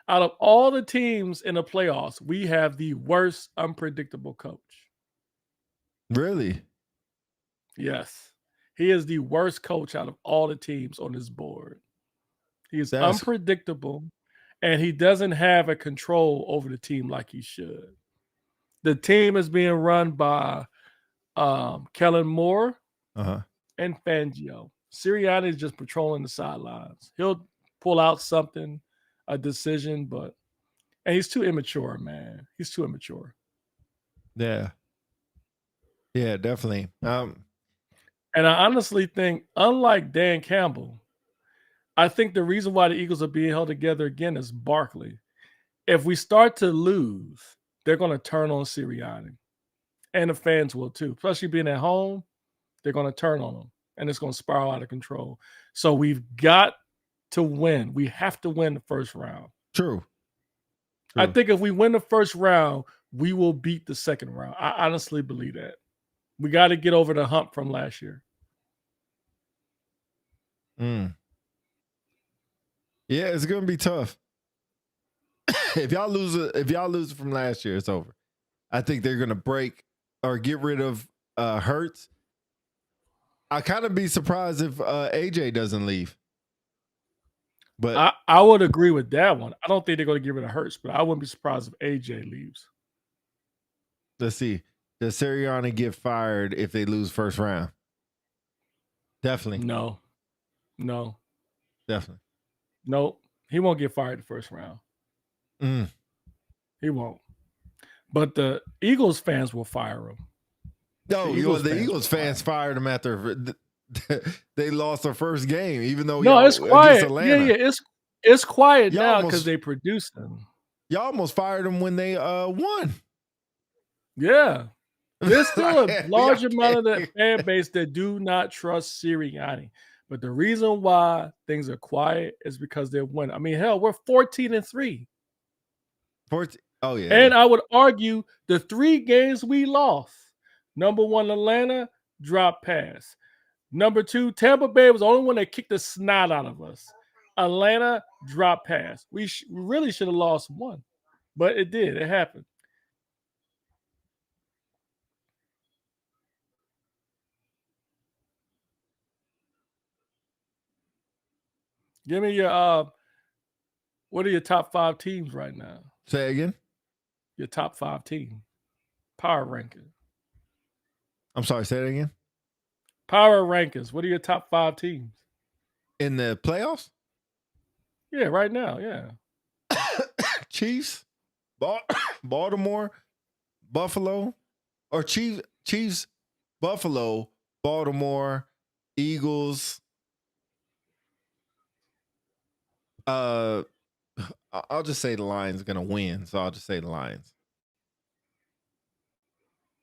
Out of all the teams in the playoffs, we have the worst unpredictable coach. Really? Yes. He is the worst coach out of all the teams on this board. He is unpredictable, and he doesn't have a control over the team like he should. The team is being run by Kellen Moore and Fangio. Sirianni is just patrolling the sidelines. He'll pull out something, a decision, and he's too immature, man. He's too immature. Yeah. Yeah, definitely. And I honestly think, unlike Dan Campbell, I think the reason why the Eagles are being held together again is Barkley. If we start to lose, they're going to turn on Sirianni. And the fans will too. Especially being at home, they're going to turn on him. And it's going to spiral out of control. So we've got to win. We have to win the first round. True. I think if we win the first round, we will beat the second round. I honestly believe that. We got to get over the hump from last year. Yeah, it's gonna be tough. If y'all lose it from last year, it's over. I think they're gonna break or get rid of Hurts. I kind of be surprised if AJ doesn't leave. But I would agree with that one. I don't think they're going to get rid of Hurts, but I wouldn't be surprised if AJ leaves. Let's see. Does Sirianni get fired if they lose first round? Definitely. No. Definitely. No, he won't get fired the first round. He won't. But the Eagles fans will fire him. No, the Eagles fans fired him after they lost their first game, even though it's quiet. Yeah, it's quiet now because they produced him. Y'all almost fired him when they won. Yeah. There's still a large amount of the fan base that do not trust Sirianni. But the reason why things are quiet is because they're winning. I mean, hell, we're 14-3. 14. Oh, yeah. And I would argue the 3 games we lost. Number 1, Atlanta, drop pass. Number 2, Tampa Bay was the only one that kicked the snot out of us. Atlanta, drop pass. We really should have lost 1. But it did. It happened. Give me your what are your top 5 teams right now? Say again? Your top 5 team. Power ranking. I'm sorry, say it again. Power rankings. What are your top 5 teams? In the playoffs? Yeah, right now, yeah. Chiefs, Baltimore, Buffalo, or Chiefs, Buffalo, Baltimore, Eagles. I'll just say the Lions are going to win, so I'll just say the Lions.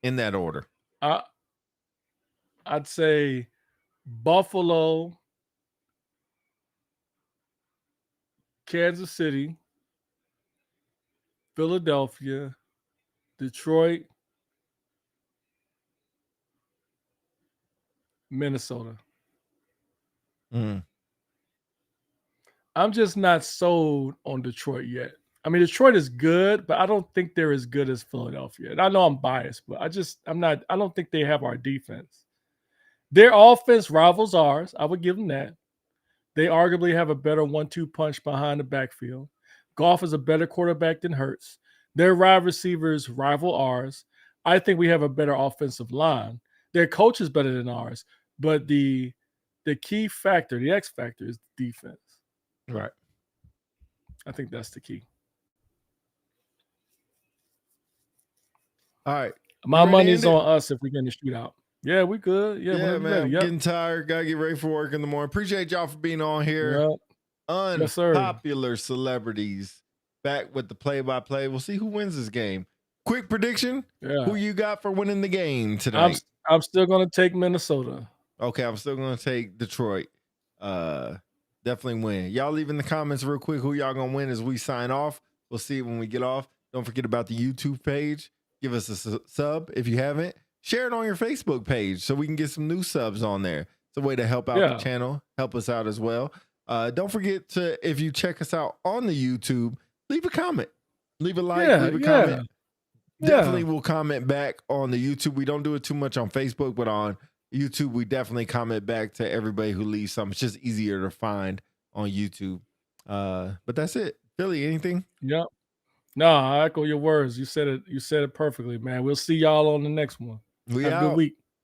In that order. I'd say Buffalo, Kansas City, Philadelphia, Detroit, Minnesota. I'm just not sold on Detroit yet. I mean, Detroit is good, but I don't think they're as good as Philadelphia. And I know I'm biased, but I don't think they have our defense. Their offense rivals ours. I would give them that. They arguably have a better 1-2 punch behind the backfield. Goff is a better quarterback than Hurts. Their wide receivers rival ours. I think we have a better offensive line. Their coach is better than ours, but the key factor, the X factor, is defense. Right. I think that's the key. All right. My money's on us if we get in the shootout. Yeah, we good. Yeah, Yeah, man. man. Yep. Getting tired. Gotta get ready for work in the morning. Appreciate y'all for being on here. Yep. Yes, sir. Unpopular celebrities back with the play-by-play. We'll see who wins this game. Quick prediction. Yeah. Who you got for winning the game tonight? I'm still gonna take Minnesota. Okay, I'm still gonna take Detroit. Definitely win. Y'all leave in the comments real quick who y'all gonna win as we sign off. We'll see it when we get off. Don't forget about the YouTube page. Give us a sub if you haven't. Share it on your Facebook page so we can get some new subs on there. It's a way to help out the channel, help us out as well. Don't forget to, if you check us out on the YouTube, leave a comment, leave a like, leave a comment. Definitely will comment back on the YouTube. We don't do it too much on Facebook, but on YouTube, we definitely comment back to everybody who leaves something. It's just easier to find on YouTube. But that's it. Philly, anything? Yep. No, I echo your words. You said it perfectly, man. We'll see y'all on the next one. Have a good week.